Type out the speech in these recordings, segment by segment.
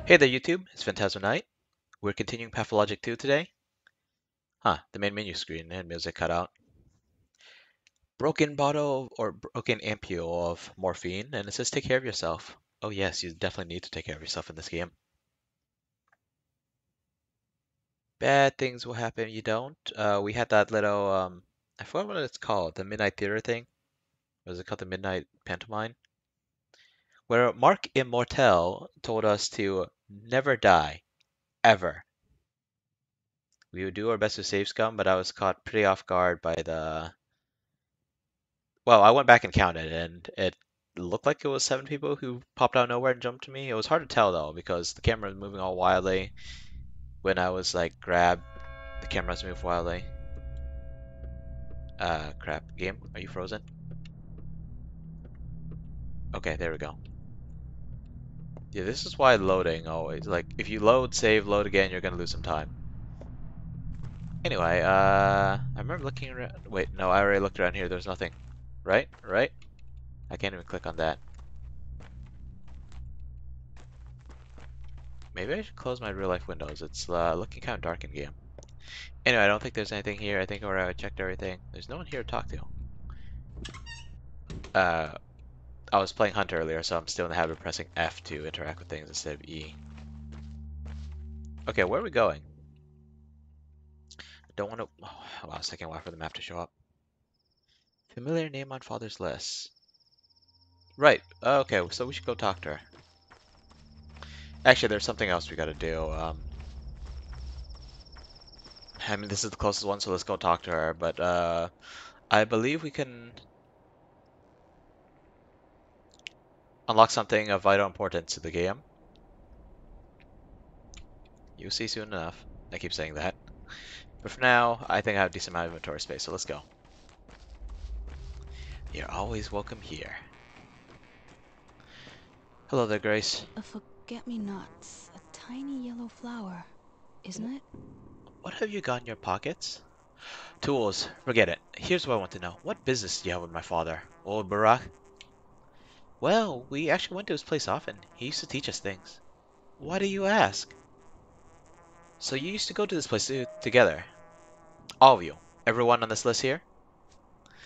Hey there YouTube, it's Phantasm Knight. We're continuing Pathologic 2 today. The main menu screen and music cut out. Broken bottle or broken ampule of morphine, and it says take care of yourself. Oh yes, you definitely need to take care of yourself in this game. Bad things will happen if you don't. We had that little, I forgot what it's called, the Midnight Theater thing. Was it called the Midnight Pantomime? Where Mark Immortel told us to never die, ever. We would do our best to save scum, but I was caught pretty off guard by the Well, I went back and counted, and it looked like it was 7 people who popped out of nowhere and jumped to me. It was hard to tell though because the camera was moving all wildly. When I was like grabbed, the cameras moved wildly. Crap. Game, are you frozen? Okay, there we go. Yeah, this is why loading always, like, if you load, save, load again, you're gonna lose some time. Anyway, I remember looking around. Wait, no, I already looked around here. There's nothing. Right? Right? I can't even click on that. Maybe I should close my real life windows. It's looking kind of dark in game. Anyway, I don't think there's anything here. I think I already checked everything. There's no one here to talk to. Uh, I was playing Hunt earlier, so I'm still in the habit of pressing F to interact with things instead of E. Okay, where are we going? I don't want to... Oh, wow, I was taking a while for the map to show up. Familiar name on father's list. Right, okay, so we should go talk to her. Actually, there's something else we gotta do. I mean, this is the closest one, so let's go talk to her, but I believe we can unlock something of vital importance to the game. You'll see soon enough. I keep saying that. But for now, I think I have a decent amount of inventory space, so let's go. You're always welcome here. Hello there, Grace. A forget-me-nots, a tiny yellow flower, isn't it? What have you got in your pockets? Tools. Forget it. Here's what I want to know. What business do you have with my father, old Barak? Well, we actually went to his place often. He used to teach us things. Why do you ask? So you used to go to this place together? All of you? Everyone on this list here?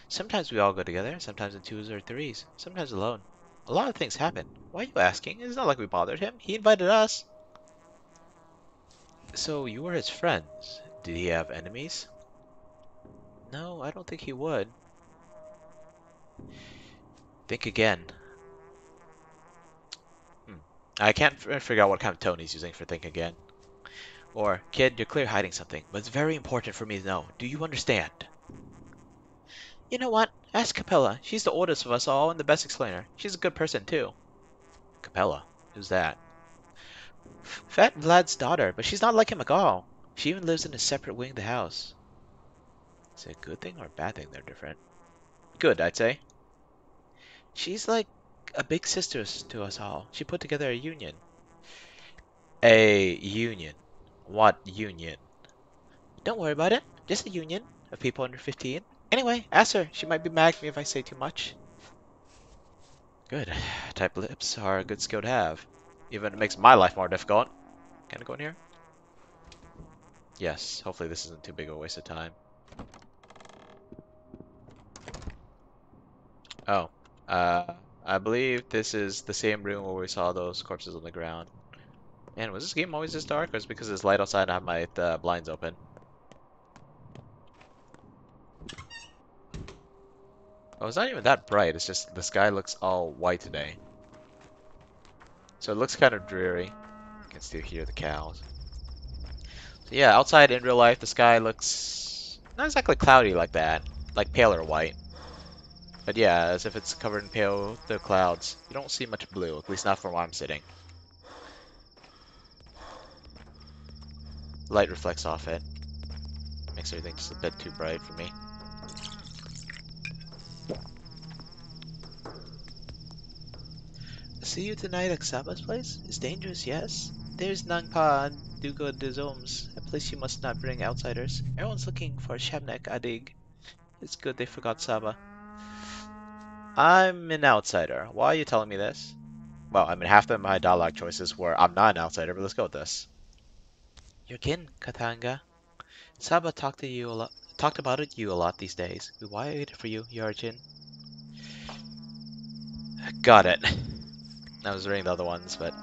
Sometimes we all go together, sometimes in twos or threes, sometimes alone. A lot of things happen. Why are you asking? It's not like we bothered him. He invited us. So you were his friends. Did he have enemies? No, I don't think he would. Think again. Hmm. I can't figure out what kind of tone he's using for think again. Or, kid, you're clearly hiding something, but it's very important for me to know. Do you understand? You know what? Ask Capella. She's the oldest of us all and the best explainer. She's a good person, too. Capella? Who's that? Fat Vlad's daughter, but she's not like him at all. She even lives in a separate wing of the house. Is it a good thing or a bad thing they're different? Good, I'd say. She's like a big sister to us all. She put together a union. A union. What union? Don't worry about it. Just a union of people under 15. Anyway, ask her. She might be mad at me if I say too much. Good. Type lips are a good skill to have. Even it makes my life more difficult. Can I go in here? Yes. Hopefully this isn't too big of a waste of time. Oh. I believe this is the same room where we saw those corpses on the ground. Man, was this game always this dark, or is it because it's light outside and I have my blinds open? Oh, it's not even that bright. It's just the sky looks all white today. So it looks kind of dreary. You can still hear the cows. So yeah, outside in real life, the sky looks not exactly cloudy like that. Like paler white. But yeah, as if it's covered in pale the clouds. You don't see much blue, at least not from where I'm sitting. Light reflects off it. Makes everything just a bit too bright for me. See you tonight at Saba's place? It's dangerous, yes? There's Nangpa Dugo de Zoms, a place you must not bring outsiders. Everyone's looking for Shabnak Adig. It's good they forgot Saba. I'm an outsider. Why are you telling me this? Well, I mean, half of my dialogue choices were I'm not an outsider, but let's go with this. Your kin, Katanga. Saba talked about it you a lot these days. We waited for you, Yarjin. Got it. I was reading the other ones, but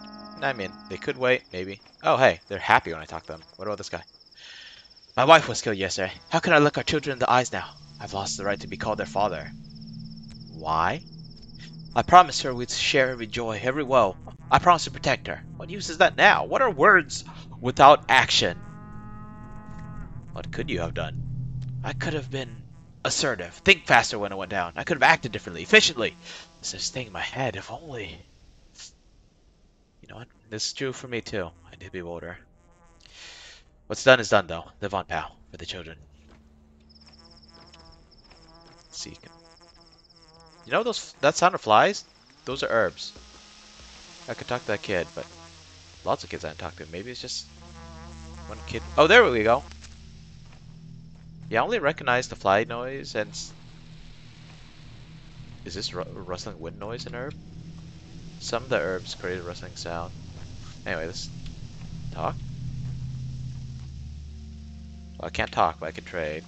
I mean, they could wait, maybe. Oh, hey, they're happy when I talk to them. What about this guy? My wife was killed yesterday. How can I look our children in the eyes now? I've lost the right to be called their father. Why? I promised her we'd share every joy, every woe. I promised to protect her. What use is that now? What are words without action? What could you have done? I could have been assertive, think faster when it went down. I could have acted differently, efficiently. This is staying in my head, if only. You know what? This is true for me too. I need to be older. What's done is done, though. Live on, pal, for the children. Let's see. You know those that sound of flies? Those are herbs. I could talk to that kid, but lots of kids I haven't talked to. Maybe it's just one kid. Oh, there we go. Yeah, I only recognize the fly noise and... Is this rustling wind noise an herb? Some of the herbs create a rustling sound. Anyway, let's talk. Well, I can't talk, but I can trade.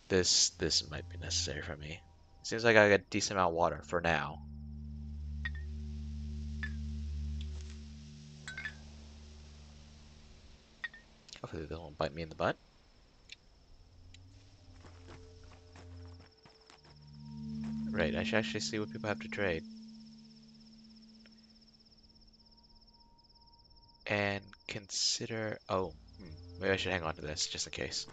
This might be necessary for me. Seems like I got a decent amount of water for now. Hopefully they don't bite me in the butt. Right, I should actually see what people have to trade. And consider... Oh, maybe I should hang on to this, just in case.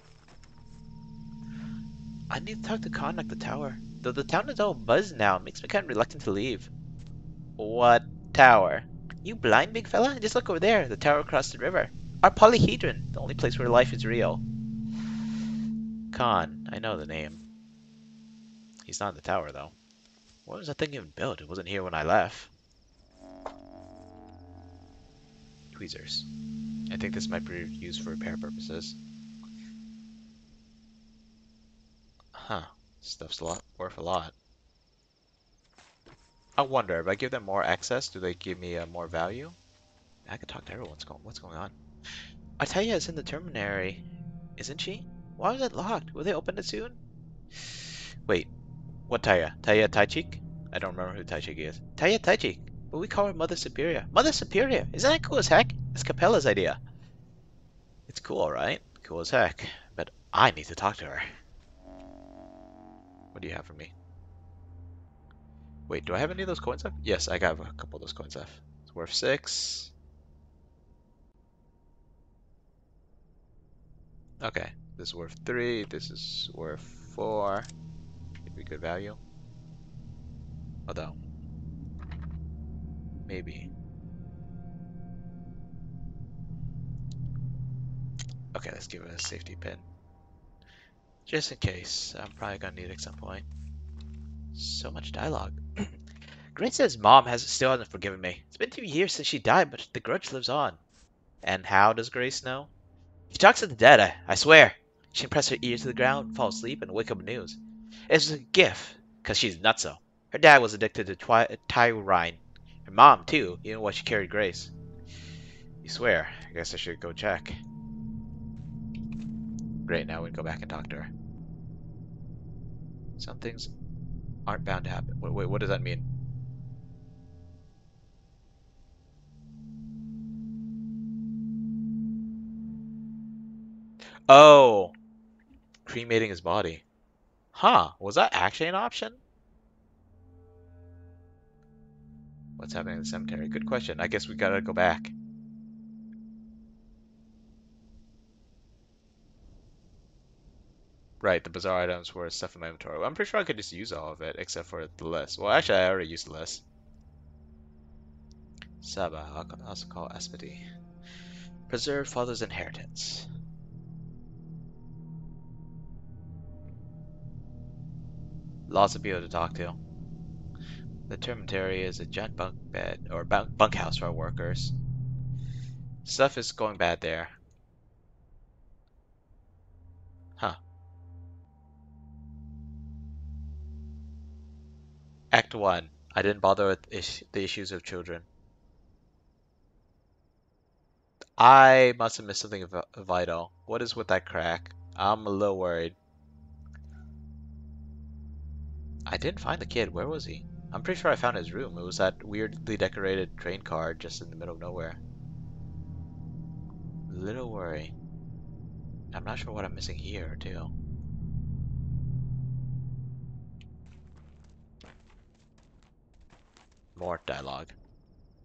I need to talk to Khan at the tower. Though the town is all buzzed now, it makes me kind of reluctant to leave. What tower? You blind, big fella? Just look over there, the tower across the river. Our polyhedron, the only place where life is real. Khan, I know the name. He's not in the tower, though. What was that thing even built? It wasn't here when I left. Tweezers. I think this might be used for repair purposes. Huh. Stuff's worth a lot. I wonder, if I give them more access, do they give me more value? I could talk to everyone. What's going on? Ataya is in the terminary, isn't she? Why was it locked? Will they open it soon? Wait, what Taya? Taya Taichik? I don't remember who Taichik is. Taya Taichik, but we call her Mother Superior. Mother Superior? Isn't that cool as heck? It's Capella's idea. It's cool, right? Cool as heck. But I need to talk to her. What do you have for me? Wait, do I have any of those coins left? Yes, I got a couple of those coins left. It's worth 6. Okay, this is worth 3. This is worth 4. Could be good value. Although, maybe. Okay, let's give it a safety pin. Just in case. I'm probably gonna need it at some point. So much dialogue. Grace says mom still hasn't forgiven me. It's been 2 years since she died, but the grudge lives on. And how does Grace know? She talks to the dead, I swear. She can press her ear to the ground, fall asleep, and wake up with news. It's a gift, because she's nutso. Her dad was addicted to Tyrine. Her mom, too, even while she carried Grace. You swear. I guess I should go check. Great, now we can go back and talk to her. Some things aren't bound to happen. Wait, what does that mean? Oh! Cremating his body. Huh, was that actually an option? What's happening in the cemetery? Good question. I guess we gotta go back. Right, the bizarre items were stuff in my inventory. I'm pretty sure I could just use all of it, except for the list. Well, actually, I already used the list. Saba, I'll also call Aspity. Preserve father's inheritance. Lots of people to talk to. The termitary is a giant bunk bed, or bunkhouse for our workers. Stuff is going bad there. Huh. Act 1. I didn't bother with the issues of children. I must have missed something vital. What is with that crack? I'm a little worried. I didn't find the kid. Where was he? I'm pretty sure I found his room. It was that weirdly decorated train car just in the middle of nowhere. Little worry. I'm not sure what I'm missing here, too. More dialogue.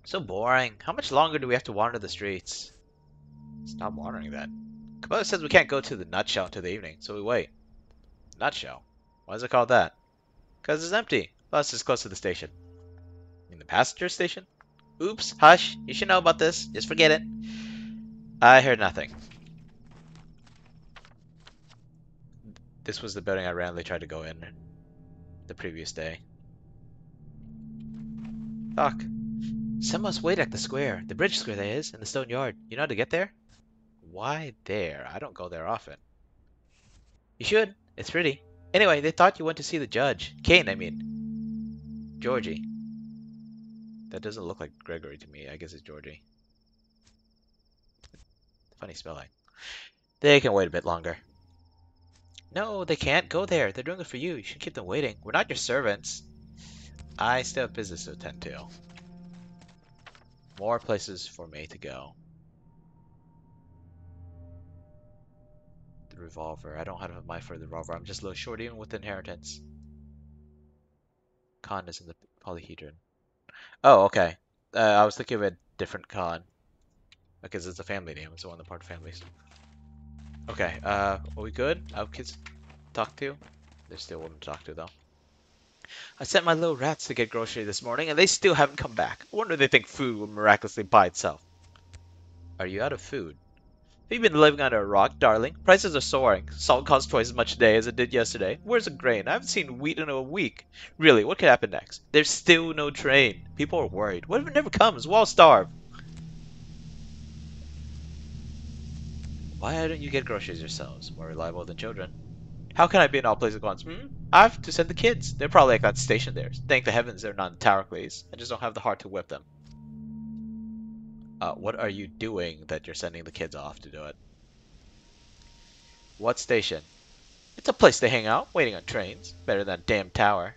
So boring. How much longer do we have to wander the streets? Stop wandering then. Cabela says we can't go to the nutshell until the evening, so we wait. Nutshell? Why is it called that? Because it's empty. Plus, it's close to the station. In the passenger station? Oops, hush. You should know about this. Just forget it. I heard nothing. This was the building I randomly tried to go in the previous day. Fuck. Some must wait at the square. The bridge square, that is, in the stone yard. You know how to get there? Why there? I don't go there often. You should. It's pretty. Anyway, they thought you went to see the judge. Kane, I mean. Georgie. That doesn't look like Gregory to me. I guess it's Georgie. Funny spelling. They can wait a bit longer. No, they can't. Go there. They're doing it for you. You should keep them waiting. We're not your servants. I still have business to attend to. More places for me to go. The revolver. I don't have a knife for the revolver. I'm just a little short even with inheritance. Khan is in the polyhedron. Oh, okay. I was thinking of a different Khan. Because it's a family name. It's one of the part of families. Okay, are we good? I have kids to talk to? There's still women to talk to, though. I sent my little rats to get grocery this morning, and they still haven't come back. I wonder if they think food will miraculously buy itself. Are you out of food? Have you been living under a rock, darling? Prices are soaring. Salt costs twice as much today as it did yesterday. Where's the grain? I haven't seen wheat in a week. Really, what could happen next? There's still no train. People are worried. What if it never comes? We'll all starve. Why don't you get groceries yourselves? More reliable than children. How can I be in all places at once? I have to send the kids. They're probably at that station there. Thank the heavens they're not in Tarocles. I just don't have the heart to whip them. What are you doing that you're sending the kids off to do it? What station? It's a place to hang out, waiting on trains. Better than a damn tower.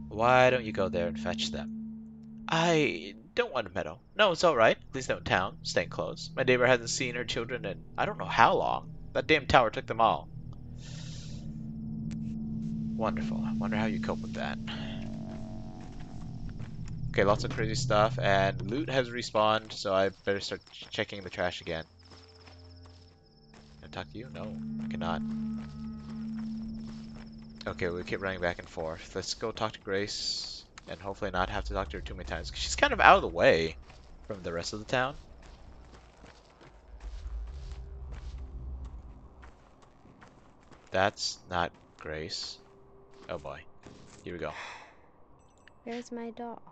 Why don't you go there and fetch them? I don't want to meddle. No, it's alright. At least no in town. Staying close. My neighbor hasn't seen her children in I don't know how long. That damn tower took them all. Wonderful. I wonder how you cope with that. Okay, lots of crazy stuff, and loot has respawned, so I better start checking the trash again. Can I talk to you? No, I cannot. Okay, we keep running back and forth. Let's go talk to Grace, and hopefully not have to talk to her too many times, because she's kind of out of the way from the rest of the town. That's not Grace. Oh boy. Here we go. Where's my doll?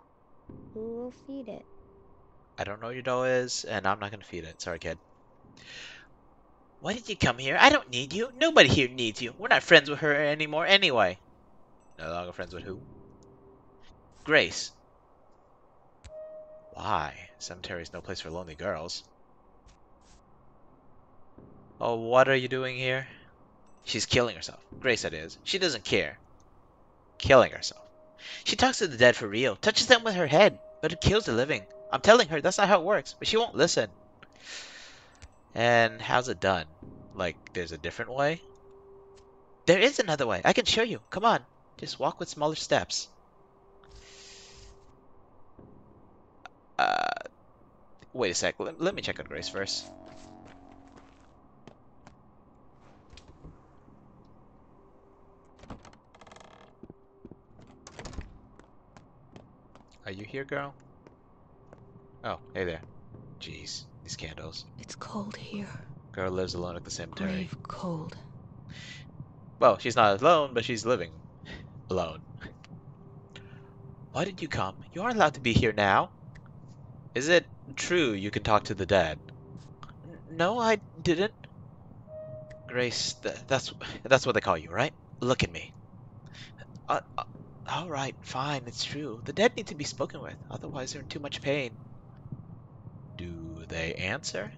Who will feed it? I don't know what your doll is, and I'm not gonna feed it. Sorry, kid. Why did you come here? I don't need you. Nobody here needs you. We're not friends with her anymore anyway. No longer friends with who? Grace. Why? Cemetery is no place for lonely girls. Oh, what are you doing here? She's killing herself. Grace, that is. She doesn't care. Killing herself. She talks to the dead for real. Touches them with her head. But it kills the living. I'm telling her that's not how it works. But she won't listen. And how's it done? Like, there's a different way? There is another way. I can show you. Come on. Just walk with smaller steps. Uh, Wait a sec. Let me check on Grace first. Are you here, girl? Oh, hey there. Jeez, these candles. It's cold here. Girl lives alone at the cemetery. Brave cold. Well, she's not alone, but she's living alone. Why did you come? You aren't allowed to be here now. Is it true you can talk to the dead? No, I didn't. Grace, that's what they call you, right? Look at me. Uh, uh, Alright, fine, it's true. The dead need to be spoken with, otherwise they're in too much pain. Do they answer?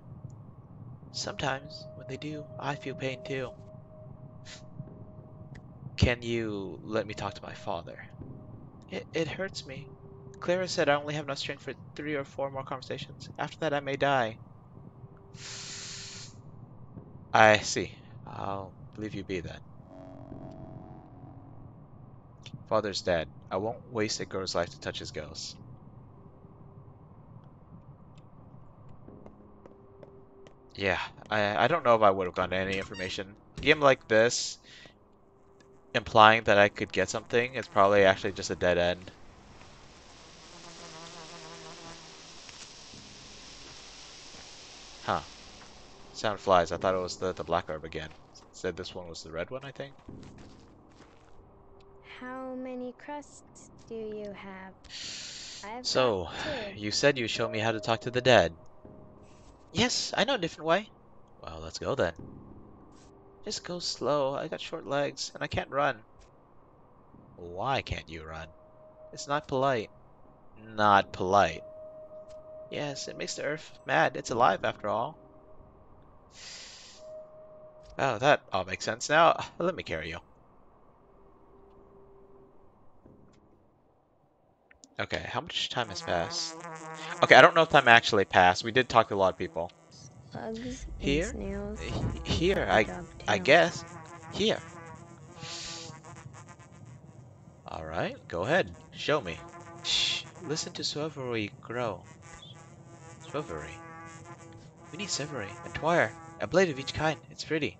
Sometimes, when they do, I feel pain too. Can you let me talk to my father? It hurts me. Clara said I only have enough strength for 3 or 4 more conversations. After that, I may die. I see. I'll leave you be then. Father's dead. I won't waste a girl's life to touch his ghost. Yeah, I don't know if I would have gotten any information. A game like this, implying that I could get something, is probably actually just a dead end. Huh. Sound flies. I thought it was the black herb again. Said this one was the red one, I think. How many crusts do you have? I've got So, 2. you said you'd show me how to talk to the dead. Yes, I know a different way. Well, let's go then. Just go slow. I got short legs, and I can't run. Why can't you run? It's not polite. Not polite. Yes, it makes the earth mad. It's alive after all. Oh, that all makes sense now. Let me carry you. Okay, how much time has passed? Okay, I don't know if time actually passed. We did talk to a lot of people. Bugs and Here? snails. Here, My job I too. guess. Here. Alright, go ahead. Show me. Shh. Listen to Silvery grow. Silvery. We need Silvery and Twire. A blade of each kind. It's pretty.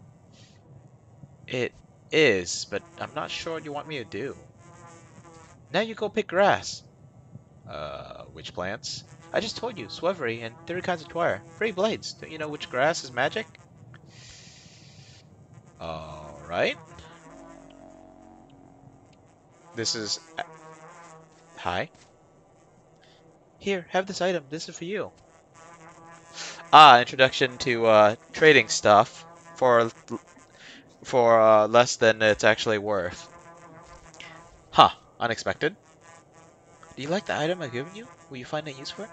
It is, but I'm not sure what you want me to do. Now you go pick grass. Which plants? I just told you, Swevery and 30 kinds of Twire. Pretty blades. Don't you know which grass is magic? Alright. This is... Hi. Here, have this item. This is for you. Ah, introduction to trading stuff for less than it's actually worth. Huh, unexpected. Do you like the item I've given you? Will you find a use for it?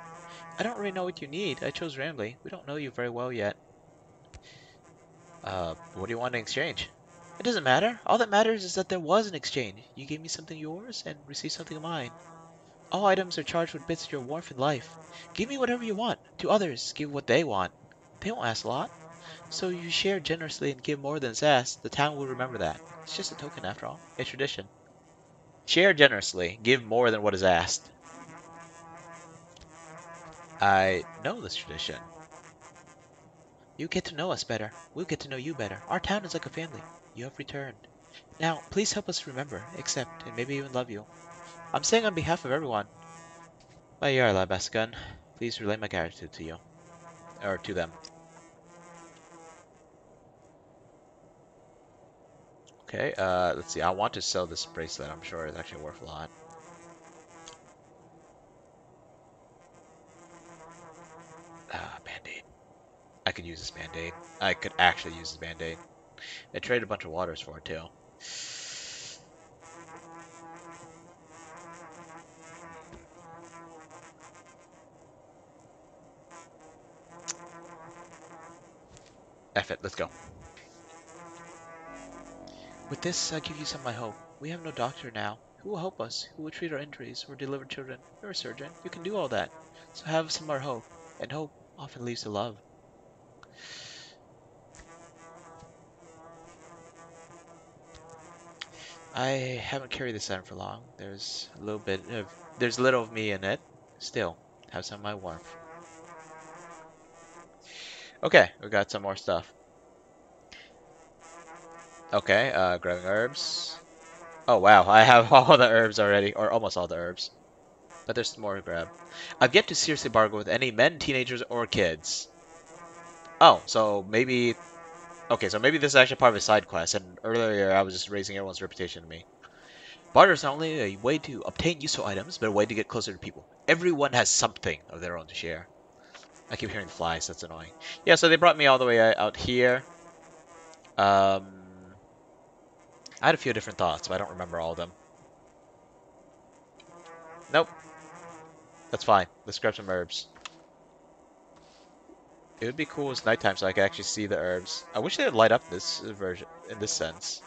I don't really know what you need. I chose randomly. We don't know you very well yet. What do you want in exchange? It doesn't matter. All that matters is that there was an exchange. You gave me something yours and received something of mine. All items are charged with bits of your warmth and life. Give me whatever you want. To others, give what they want. They won't ask a lot. So you share generously and give more than is asked. The town will remember that. It's just a token after all. A tradition. Share generously. Give more than what is asked. I know this tradition. You get to know us better. We'll get to know you better. Our town is like a family. You have returned. Now, please help us remember, accept, and maybe even love you. I'm saying on behalf of everyone. My Yarla Basgun, please relay my gratitude to you. Or to them. Okay, let's see. I want to sell this bracelet. I'm sure it's actually worth a lot. Band-aid. I could use this band-aid. I could actually use this band-aid. I traded a bunch of waters for it, too. F it, let's go. With this, I give you some of my hope. We have no doctor now. Who will help us? Who will treat our injuries or deliver children? You're a surgeon. You can do all that. So have some more hope. And hope often leads to love. I haven't carried this item for long. There's little of me in it. Still, have some of my warmth. Okay, we got some more stuff. Okay, grabbing herbs. Oh wow, I have all the herbs already, or almost all the herbs. But there's more to grab. I've yet to seriously bargain with any men, teenagers, or kids. Oh, so maybe... Okay, so maybe this is actually part of a side quest, and earlier I was just raising everyone's reputation to me. Barter is not only a way to obtain useful items, but a way to get closer to people. Everyone has something of their own to share. I keep hearing flies, that's annoying. Yeah, so they brought me all the way out here. I had a few different thoughts, but I don't remember all of them. Nope. That's fine. Let's grab some herbs. It would be cool as nighttime so I could actually see the herbs. I wish they would light up in this version, in this sense.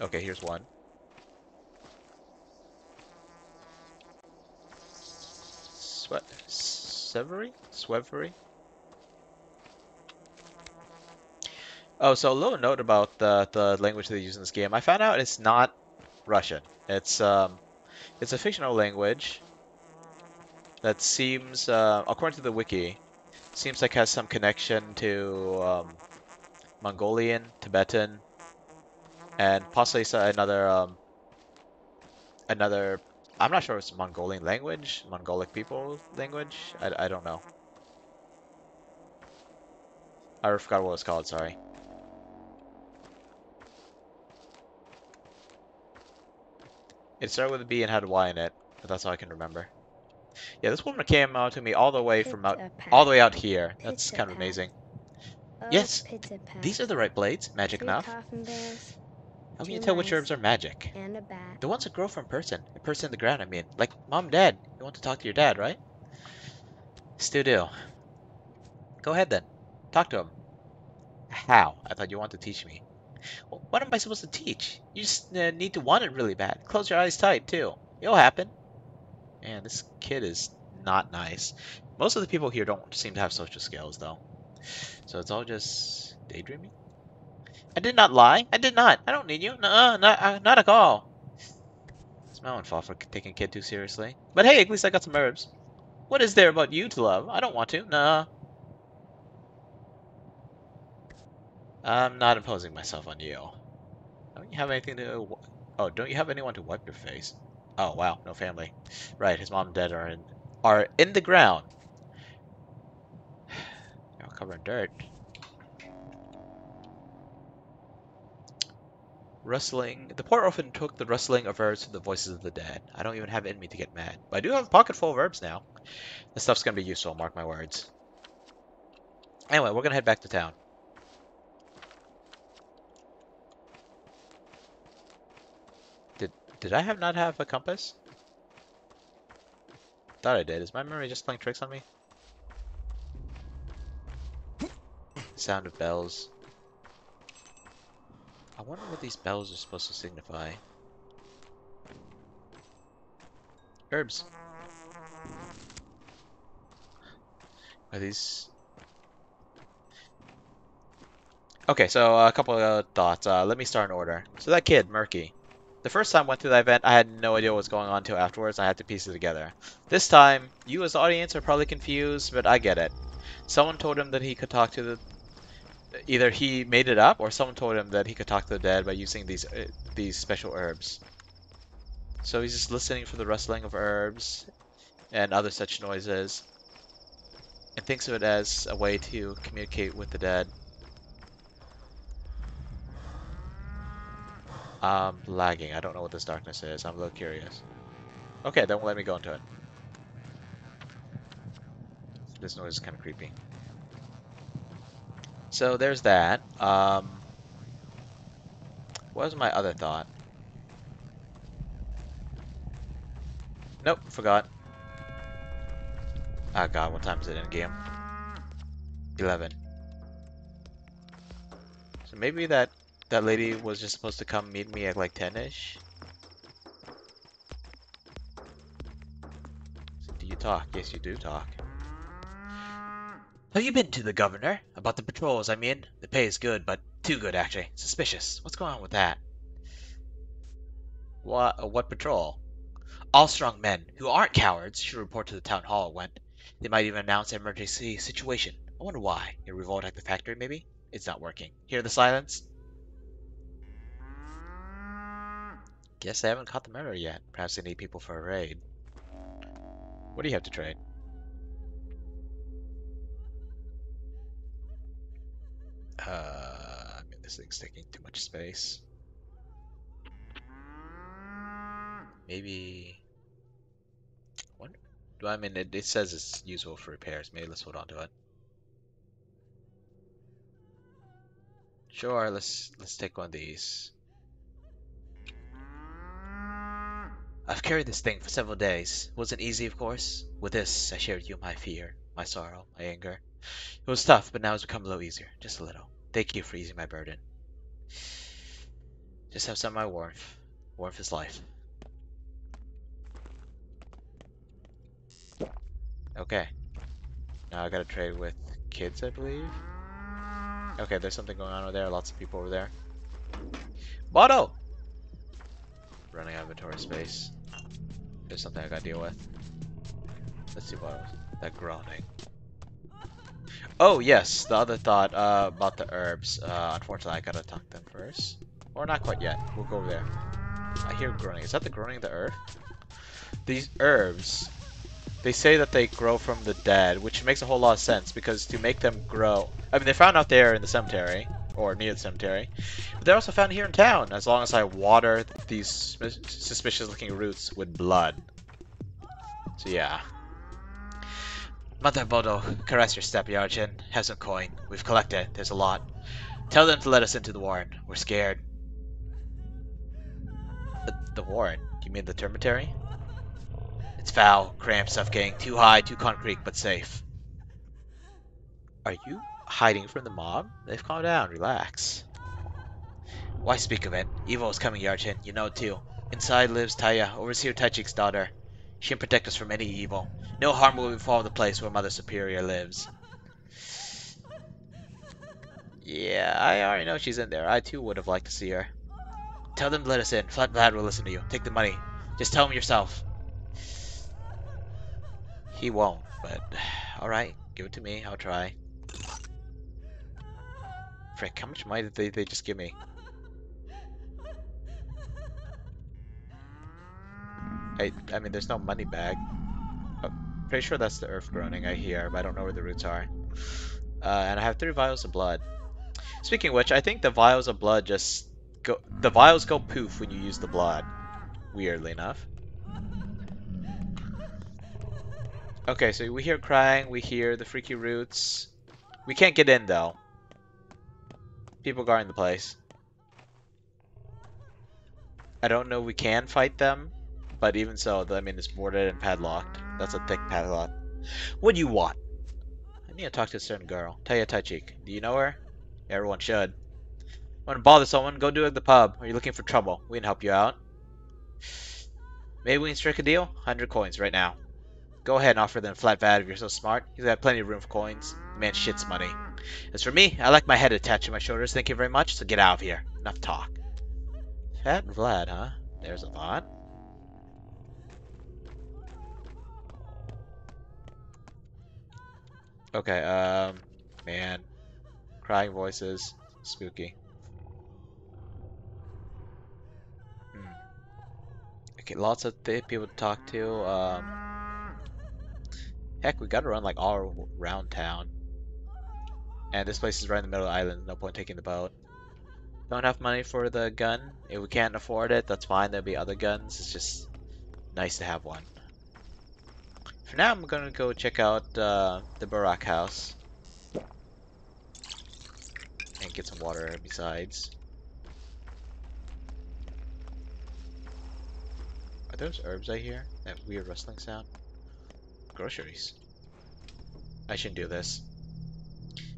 Okay, here's one. Swevery? Swevery? Oh, so a little note about the language they use in this game. I found out it's not Russian. It's a fictional language that seems, according to the wiki, seems like has some connection to Mongolian, Tibetan, and possibly another. I'm not sure if it's Mongolian language, Mongolic people language. I don't know. I forgot what it's called. Sorry. It started with a B and had a Y in it, but that's all I can remember. Yeah, this woman came out to me all the way from all the way out here. That's kind of Pit-a-pat. amazing. Oh, Yes, these are pit-a-pat. the right blades. Magic 3 enough. coffin bears, How can you 2 tell which mice, herbs are magic? and a bat. The ones that grow from a person in the ground, I mean. Like, mom, dad, you want to talk to your dad, right? Still do. Go ahead then. Talk to him. How? I thought you wanted to teach me. Well, what am I supposed to teach? You just need to want it really bad. Close your eyes tight, too. It'll happen. Man, this kid is not nice. Most of the people here don't seem to have social skills, though. So it's all just daydreaming? I did not lie. I did not. I don't need you. Nuh-uh, not at all. It's my own fault for taking kid too seriously. But hey, at least I got some herbs. What is there about you to love? I don't want to. Nah. I'm not imposing myself on you. Don't you have anything to... Oh, don't you have anyone to wipe your face? Oh, wow. No family. Right, his mom and dad are in the ground. You're all covered in dirt. Rustling. The poor orphan took the rustling of herbs from the voices of the dead. I don't even have it in me to get mad. But I do have a pocket full of herbs now. This stuff's gonna be useful, mark my words. Anyway, we're gonna head back to town. Did I not have a compass? Thought I did. Is my memory just playing tricks on me? Sound of bells. I wonder what these bells are supposed to signify. Herbs. Are these... Okay, so a couple of thoughts. Let me start in order. So that kid, Murky. The first time I went through that event, I had no idea what was going on until afterwards. I had to piece it together. This time, you as the audience are probably confused, but I get it. Someone told him that he could talk to the... Either he made it up, or someone told him that he could talk to the dead by using these special herbs. So he's just listening for the rustling of herbs and other such noises, and thinks of it as a way to communicate with the dead. I'm lagging. I don't know what this darkness is. I'm a little curious. Okay, then let me go into it. This noise is kind of creepy. So there's that. What was my other thought? Nope, forgot. Oh god, what time is it in game? 11. So maybe that lady was just supposed to come meet me at like 10-ish? So do you talk? Yes, you do talk. Have you been to the governor? About the patrols, I mean. The pay is good, but too good, actually. Suspicious. What's going on with that? What patrol? All strong men, who aren't cowards, should report to the town hall at Went. They might even announce an emergency situation. I wonder why. A revolt at the factory, maybe? It's not working. Hear the silence? Guess they haven't caught the murderer yet. Perhaps they need people for a raid. What do you have to trade? I mean, this thing's taking too much space. Maybe... What? I mean, it says it's useful for repairs. Maybe let's hold on to it. Sure, let's take one of these. I've carried this thing for several days. It wasn't easy, of course. With this, I shared you my fear, my sorrow, my anger. It was tough, but now it's become a little easier. Just a little. Thank you for easing my burden. Just have some of my warmth. Warmth is life. Okay. Now I gotta trade with kids, I believe. Okay, there's something going on over there. Lots of people over there. Bono! Running out of inventory space. There's something I gotta deal with. Let's see what else. That groaning. Oh, yes, the other thought about the herbs. Unfortunately, I gotta talk to them first. Or not quite yet. We'll go over there. I hear groaning. Is that the groaning of the earth? These herbs, they say that they grow from the dead, which makes a whole lot of sense because to make them grow... I mean, they're found out there in the cemetery, or near the cemetery, but they're also found here in town, as long as I water these suspicious-looking roots with blood. So yeah. Mother Bodo, caress your step, Yarchin. Have some coin. We've collected. There's a lot. Tell them to let us into the warren. We're scared. The warren? You mean the termitary? It's foul, cramped, suffocating, too high, too concrete, but safe. Are you hiding from the mob? They've calmed down. Relax. Why speak of it? Evil is coming, Yarchin. You know it too. Inside lives Taya, Overseer Taichik's daughter. She can protect us from any evil. No harm will befall the place where Mother Superior lives. Yeah, I already know she's in there. I too would have liked to see her. Tell them to let us in. Flat Vlad will listen to you. Take the money. Just tell him yourself. He won't, but... Alright, give it to me. I'll try. Frick, how much money did they just give me? I mean, there's no money bag. Oh, pretty sure that's the earth groaning I hear, but I don't know where the roots are. And I have 3 vials of blood. Speaking of which, I think the vials of blood just go... The vials go poof when you use the blood. Weirdly enough. Okay, so we hear crying, we hear the freaky roots. We can't get in, though. People guarding the place. I don't know if we can fight them, but even so, I mean, it's boarded and padlocked. That's a thick padlock. What do you want? I need to talk to a certain girl. Taya Taichik. Do you know her? Everyone should. Want to bother someone? Go do it at the pub. Are you looking for trouble? We can help you out. Maybe we can strike a deal? 100 coins right now. Go ahead and offer them flat VAT if you're so smart. He's got plenty of room for coins. The man shits money. As for me, I like my head attached to my shoulders, thank you very much, so get out of here. Enough talk. Fat Vlad, huh? There's a thought. Okay, man. Crying voices. Spooky. Okay, lots of people to talk to. Heck, we gotta run like all around town. And this place is right in the middle of the island. No point taking the boat. Don't have money for the gun. If we can't afford it, that's fine. There'll be other guns. It's just nice to have one. For now, I'm gonna go check out the Barak house. And get some water besides. Are those herbs I hear? That weird rustling sound? Groceries. I shouldn't do this.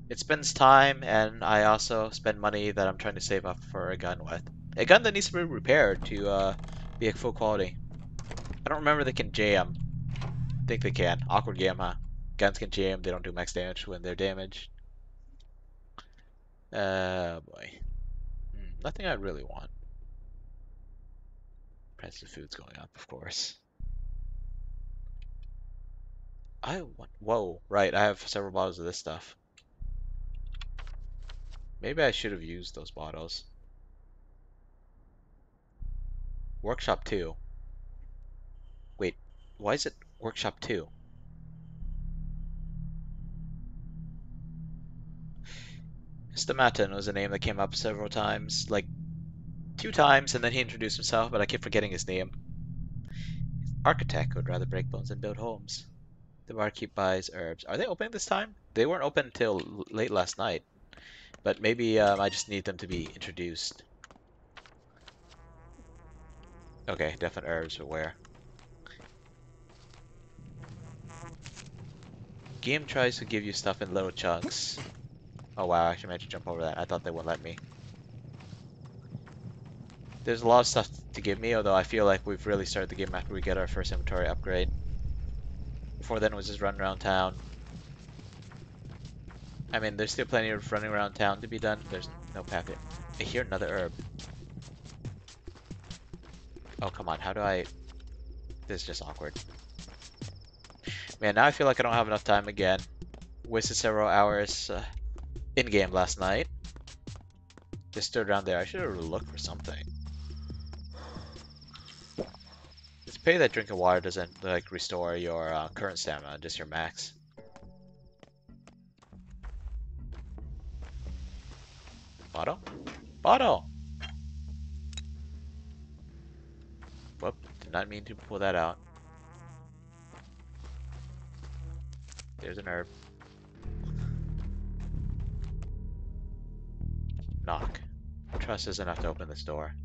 It spends time, and I also spend money that I'm trying to save up for a gun with. A gun that needs to be repaired to be at full quality. I don't remember they can jam. I think they can. Awkward game, huh? Guns can jam, they don't do max damage when they're damaged. Boy. Nothing I really want. Price of food's going up, of course. I want... Whoa, right, I have several bottles of this stuff. Maybe I should have used those bottles. Workshop 2. Wait, why is it Workshop 2? Stamatin was a name that came up several times, like 2 times, and then he introduced himself, but I keep forgetting his name. Architect would rather break bones than build homes. The barkeep buys herbs. Are they open this time? They weren't open until late last night, but maybe I just need them to be introduced. Okay, definite herbs, but where? Game tries to give you stuff in little chunks. Oh wow, I actually meant to jump over that. I thought they wouldn't let me. There's a lot of stuff to give me, although I feel like we've really started the game after we get our first inventory upgrade. Before then it was just running around town. I mean, there's still plenty of running around town to be done. There's no path here. I hear another herb. Oh, come on. How do I... This is just awkward. Man, now I feel like I don't have enough time again. Wasted several hours in-game last night. Just stood around there. I should have looked for something. It's a pity that drinking water doesn't like restore your current stamina, just your max. Bottle? Bottle! Whoop, did not mean to pull that out. There's an herb. Knock. Trust is enough to open this door.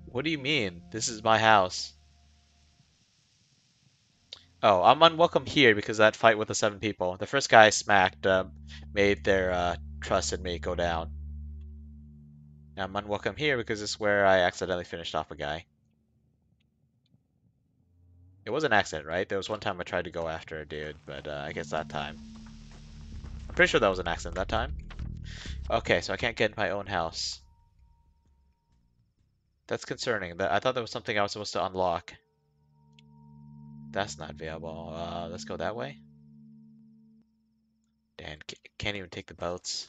What do you mean? This is my house. Oh, I'm unwelcome here because of that fight with the 7 people. The first guy I smacked made their trust in me go down. Now I'm unwelcome here because it's where I accidentally finished off a guy. It was an accident, right? There was one time I tried to go after a dude, but I guess that time. I'm pretty sure that was an accident that time. Okay, so I can't get in my own house. That's concerning. I thought there was something I was supposed to unlock. That's not available. Let's go that way. Dan, can't even take the boats.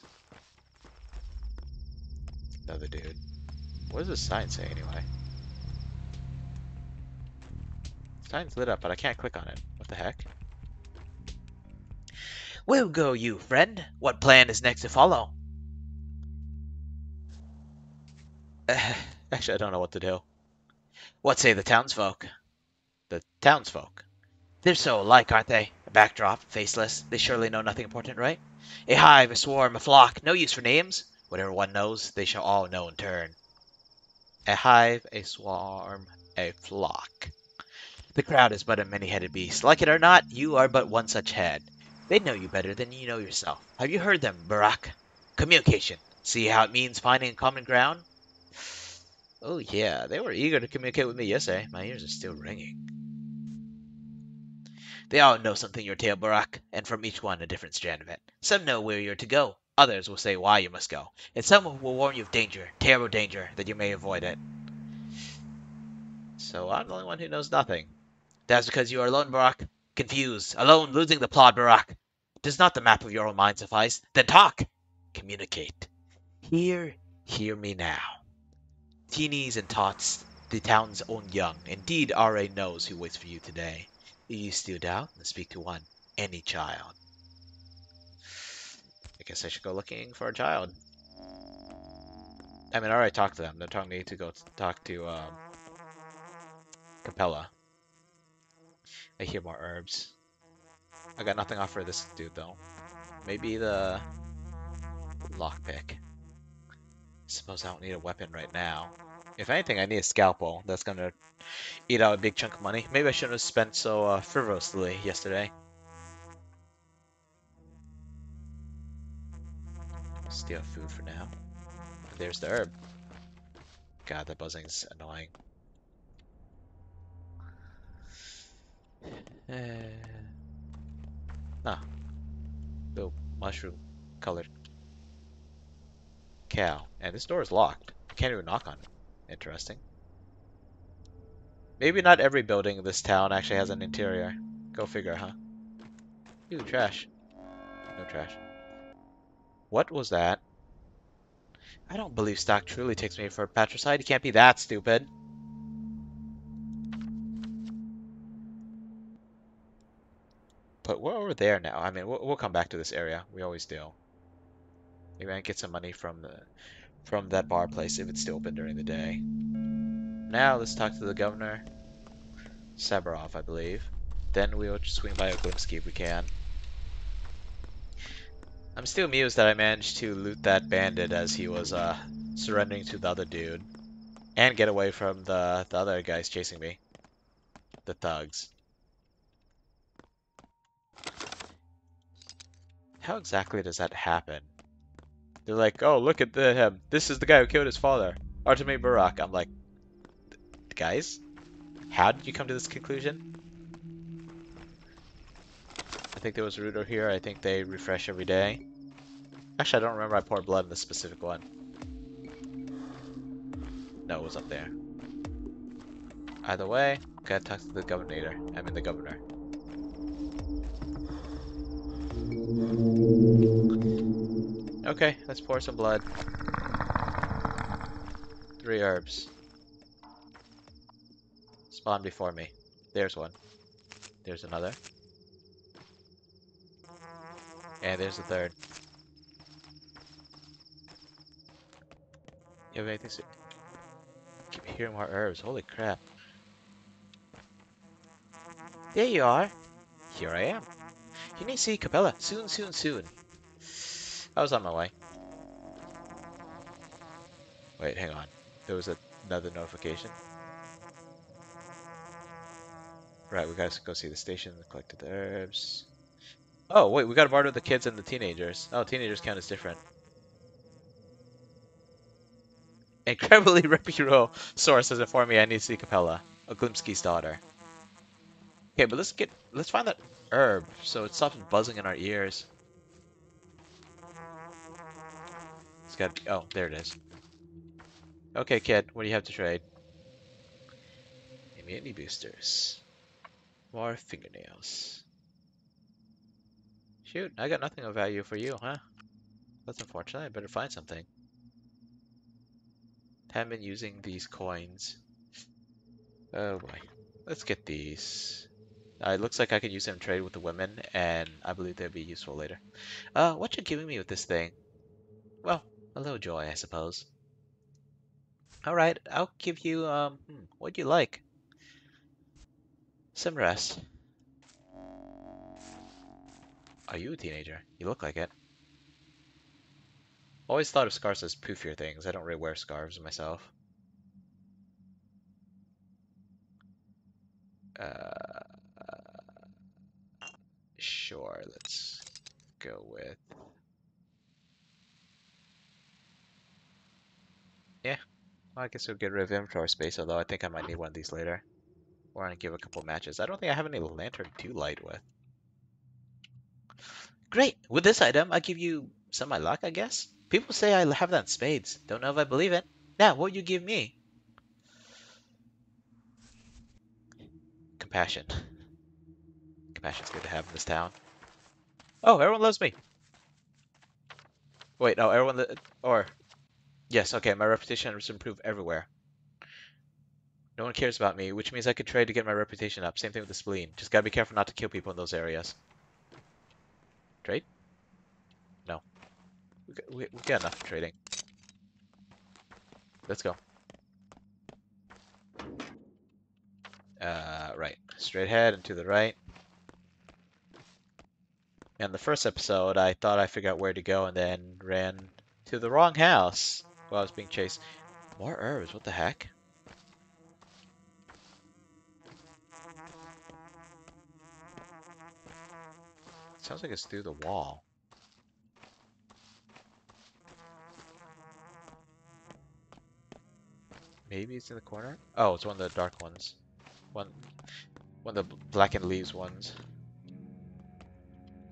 Another dude. What does this sign say anyway? Sign's lit up, but I can't click on it. What the heck? Where go you, friend? What plan is next to follow? Actually, I don't know what to do. What say the townsfolk? The townsfolk? They're so alike, aren't they? A backdrop, faceless. They surely know nothing important, right? A hive, a swarm, a flock. No use for names. Whatever one knows, they shall all know in turn. A hive, a swarm, a flock. The crowd is but a many-headed beast. Like it or not, you are but one such head. They know you better than you know yourself. Have you heard them, Barak? Communication. See how it means finding common ground? Oh yeah, they were eager to communicate with me yesterday. My ears are still ringing. They all know something your tale, Barak, and from each one a different strand of it. Some know where you're to go. Others will say why you must go. And some will warn you of danger, terrible danger, that you may avoid it. So I'm the only one who knows nothing. That's because you are alone, Barak. Confused, alone, losing the plot, Barak. Does not the map of your own mind suffice? Then talk! Communicate. Hear me now. Teenies and tots, the town's own young, indeed R.A. knows who waits for you today. If you still doubt, then speak to one, any child. I guess I should go looking for a child. I mean, I already talked to them. They're telling me to go talk to Capella. I hear more herbs. I got nothing off for this dude though. Maybe the lockpick. Suppose I don't need a weapon right now. If anything, I need a scalpel. That's gonna eat out a big chunk of money. Maybe I shouldn't have spent so frivolously yesterday. Steal food for now. There's the herb. God, that buzzing's annoying. Ah, little mushroom colored cow. And this door is locked. I can't even knock on it. Interesting. Maybe not every building in this town actually has an interior. Go figure, huh? Ooh, trash. No trash. What was that? I don't believe Stock truly takes me for patricide. He can't be that stupid. But we're over there now. I mean, we'll come back to this area. We always do. Maybe I can get some money from that bar place if it's still open during the day. Now let's talk to the governor. Sabarov, I believe. Then we'll just swing by Oglimsky if we can. I'm still amused that I managed to loot that bandit as he was surrendering to the other dude. And get away from the other guys chasing me. The thugs. How exactly does that happen? They're like, oh, look at him. This is the guy who killed his father. Artemi Barak. I'm like, guys, how did you come to this conclusion? I think there was a router here. I think they refresh every day. Actually, I don't remember I poured blood in this specific one. No, it was up there. Either way, gotta talk to the governor. I mean the governor. Okay, let's pour some blood. 3 herbs. Spawn before me. There's one. There's another. And there's the third. You have anything to... Keep hearing more herbs. Holy crap. There you are. Here I am. You need to see Capella. Soon, soon, soon. I was on my way. Wait, hang on. There was another notification. Right, we gotta go see the station, collected the herbs. Oh, wait, we gotta barter with the kids and the teenagers. Oh, teenagers count as different. Incredibly reputable source has informed me I need to see Capella, Oglimski's daughter. Okay, but let's find that herb so it stops buzzing in our ears. It's got, oh, there it is. Okay, kid, what do you have to trade? Immunity boosters. More fingernails. Shoot, I got nothing of value for you, huh? That's unfortunate. I better find something. Haven't been using these coins. Oh boy. Let's get these. It looks like I could use them to trade with the women, and I believe they'll be useful later. What you giving me with this thing? Well, a little joy, I suppose. Alright, I'll give you, what do you like? Some rest. Are you a teenager? You look like it. Always thought of scarves as poofier things. I don't really wear scarves myself. Uh, sure, let's go with... Yeah, well, I guess we'll get rid of inventory space, although I think I might need one of these later. Or I give a couple matches. I don't think I have any lantern to light with. Great! With this item, I give you some of my luck, I guess? People say I have that in spades. Don't know if I believe it. Now, what you give me? Compassion. Compassion's good to have in this town. Oh, everyone loves me! Wait, no, or... Yes, okay, my reputation has improved everywhere. No one cares about me, which means I could trade to get my reputation up. Same thing with the spleen. Just gotta be careful not to kill people in those areas. Trade? No. We got enough trading. Let's go. Right. Straight ahead and to the right. In the first episode, I thought I figured out where to go and then ran to the wrong house while I was being chased. More herbs, what the heck? Sounds like it's through the wall. Maybe it's in the corner? Oh, it's one of the dark ones. One of the blackened leaves ones.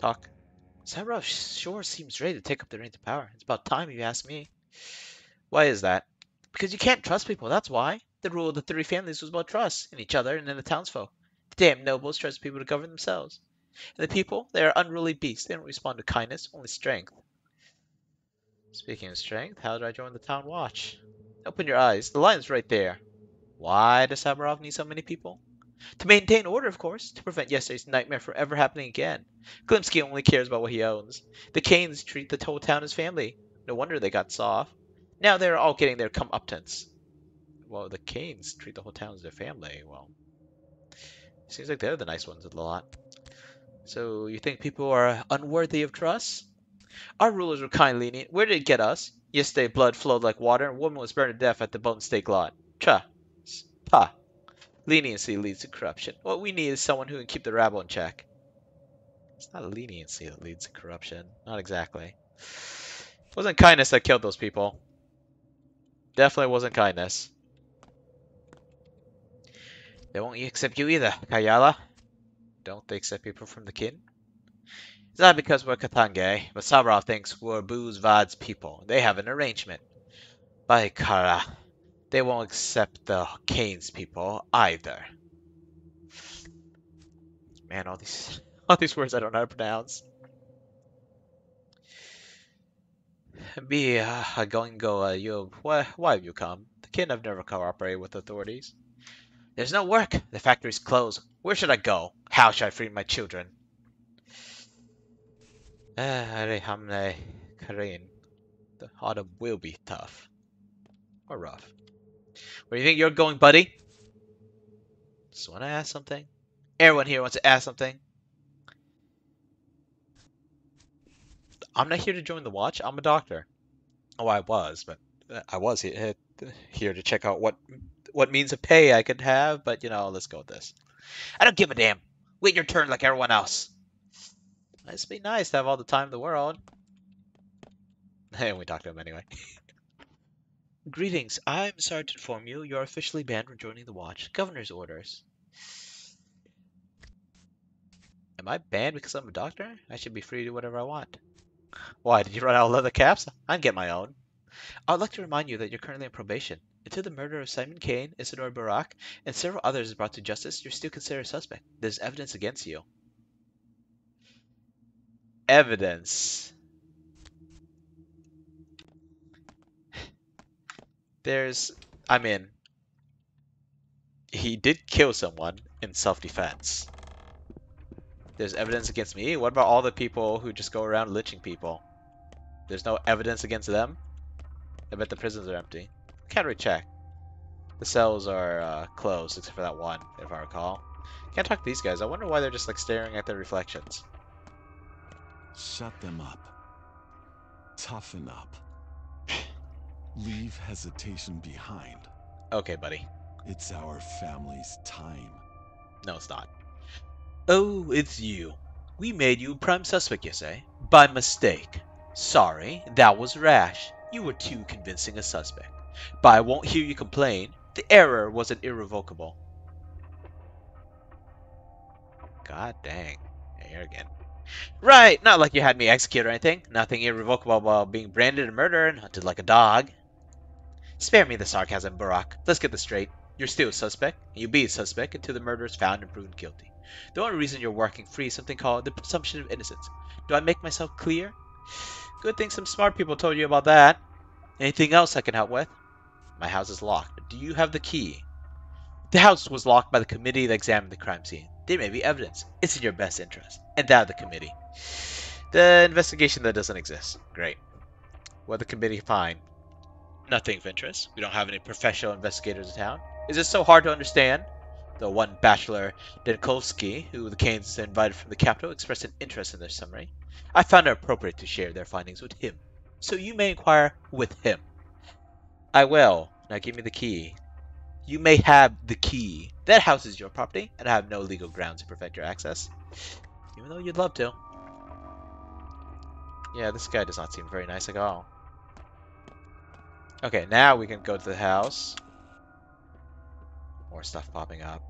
Talk. Samurai sure seems ready to take up the reins of power. It's about time you ask me. Why is that? Because you can't trust people, that's why. The rule of the 3 families was about trust in each other and in the townsfolk. The damn nobles trust people to govern themselves. And the people, they are unruly beasts. They don't respond to kindness, only strength. Speaking of strength, how did I join the town watch? Open your eyes. The lion's right there. Why does Samarov need so many people? To maintain order, of course. To prevent yesterday's nightmare from ever happening again. Glimsky only cares about what he owns. The Canes treat the whole town as family. No wonder they got soft. Now they're all getting their comeuppance. Well, the Canes treat the whole town as their family. Well, seems like they're the nice ones of the lot. So you think people are unworthy of trust? Our rulers were kind lenient. Where did it get us? Yesterday blood flowed like water and a woman was burned to death at the bone stake lot. Cha. Pa. Leniency leads to corruption. What we need is someone who can keep the rabble in check. It's not leniency that leads to corruption. Not exactly. It wasn't kindness that killed those people. Definitely wasn't kindness. They won't accept you either, Kayala. Don't they accept people from the kin? It's not because we're Katange, but Sabrov thinks we're Booz Vad's people. They have an arrangement. By Kara, they won't accept the Kane's people either. Man, all these all these words I don't know how to pronounce. Be going go you why have you come? The kin have never cooperated with authorities. There's no work. The factory's closed. Where should I go? How should I free my children? Rehamne Karin. The autumn will be tough. Or rough. Where do you think you're going, buddy? Just want to ask something. Everyone here wants to ask something. I'm not here to join the watch. I'm a doctor. Oh, I was, but I was here to check out what means of pay I could have. But you know, let's go with this. I don't give a damn. Wait your turn like everyone else. It'd be nice to have all the time in the world. And we talked to him anyway. Greetings. I'm sorry to inform you, you're officially banned from joining the watch. Governor's orders. Am I banned because I'm a doctor? I should be free to do whatever I want. Why, did you run out of leather caps? I can get my own. I would like to remind you that you're currently on probation. Until the murder of Simon Kane, Isidore Barak, and several others is brought to justice, you're still considered a suspect. There's evidence against you. Evidence. I mean, he did kill someone in self-defense. There's evidence against me? What about all the people who just go around lynching people? There's no evidence against them? I bet the prisons are empty. Can't really check. The cells are closed, except for that one, if I recall. Can't talk to these guys. I wonder why they're just like staring at their reflections. Shut them up. Toughen up. Leave hesitation behind. Okay, buddy. It's our family's time. No, it's not. Oh, it's you. We made you a prime suspect, you say? By mistake. Sorry, that was rash. You were too convincing a suspect. But I won't hear you complain. The error wasn't irrevocable. God dang. Here again. Right, not like you had me executed or anything. Nothing irrevocable about being branded a murderer and hunted like a dog. Spare me the sarcasm, Barak. Let's get this straight. You're still a suspect, and you'll be a suspect until the murderer is found and proven guilty. The only reason you're working free is something called the presumption of innocence. Do I make myself clear? Good thing some smart people told you about that. Anything else I can help with? My house is locked. Do you have the key? The house was locked by the committee that examined the crime scene. There may be evidence. It's in your best interest. And that of the committee. The investigation that doesn't exist. Great. What did the committee find? Nothing of interest. We don't have any professional investigators in town. Is it so hard to understand? The one bachelor, Denkovsky, who the Kanes invited from the capital, expressed an interest in their summary. I found it appropriate to share their findings with him. So you may inquire with him. I will. Now give me the key. You may have the key. That house is your property, and I have no legal grounds to prevent your access. Even though you'd love to. Yeah, this guy does not seem very nice at all. Okay, now we can go to the house. More stuff popping up.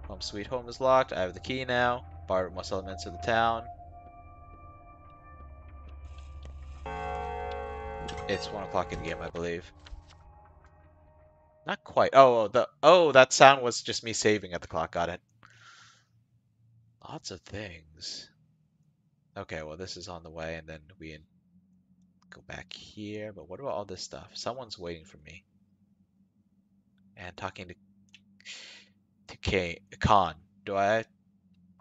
Home sweet home is locked. I have the key now. Borrowed most elements of the town. It's 1 o'clock in the game, I believe. Not quite. Oh, that sound was just me saving at the clock. Got it. Lots of things. Okay, well this is on the way, and then we go back here. But what about all this stuff? Someone's waiting for me. And talking to Khan. Do I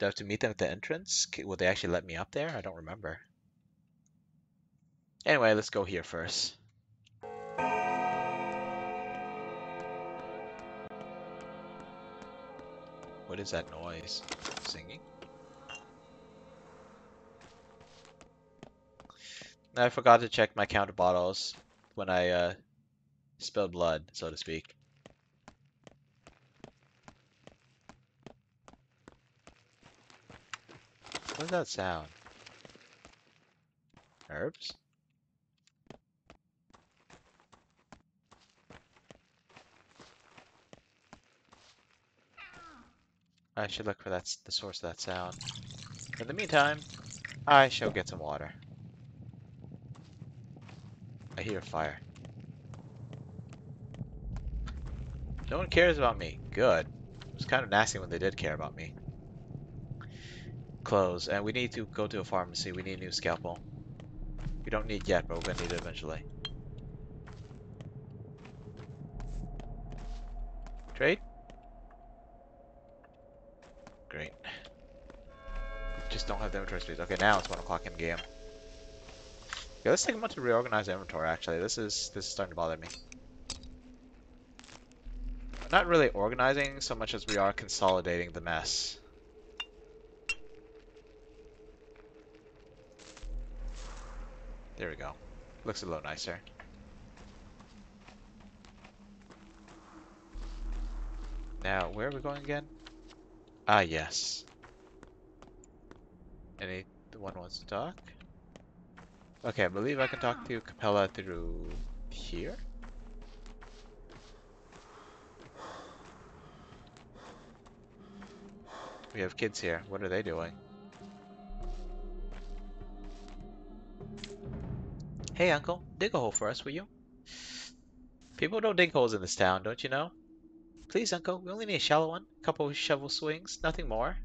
have to meet them at the entrance? Will they actually let me up there? I don't remember. Anyway, let's go here first. What is that noise? Singing? I forgot to check my counter bottles when I spilled blood, so to speak. What's that sound? Herbs? I should look for the source of that sound. In the meantime, I shall get some water. I hear fire. No one cares about me. Good. It was kind of nasty when they did care about me. Clothes, and we need to go to a pharmacy. We need a new scalpel. We don't need yet, but we're gonna need it eventually. Trade? Great. Just don't have the inventory space. Okay, now it's 1 o'clock in game. Okay, let's take a moment to reorganize the inventory. Actually, this is starting to bother me. We're not really organizing so much as we are consolidating the mess. There we go. Looks a little nicer. Now, where are we going again? Ah, yes. Anyone wants to talk? Okay, I believe I can talk to Capella through here? We have kids here. What are they doing? Hey, Uncle. Dig a hole for us, will you? People don't dig holes in this town, don't you know? Please, Uncle. We only need a shallow one. A couple of shovel swings. Nothing more.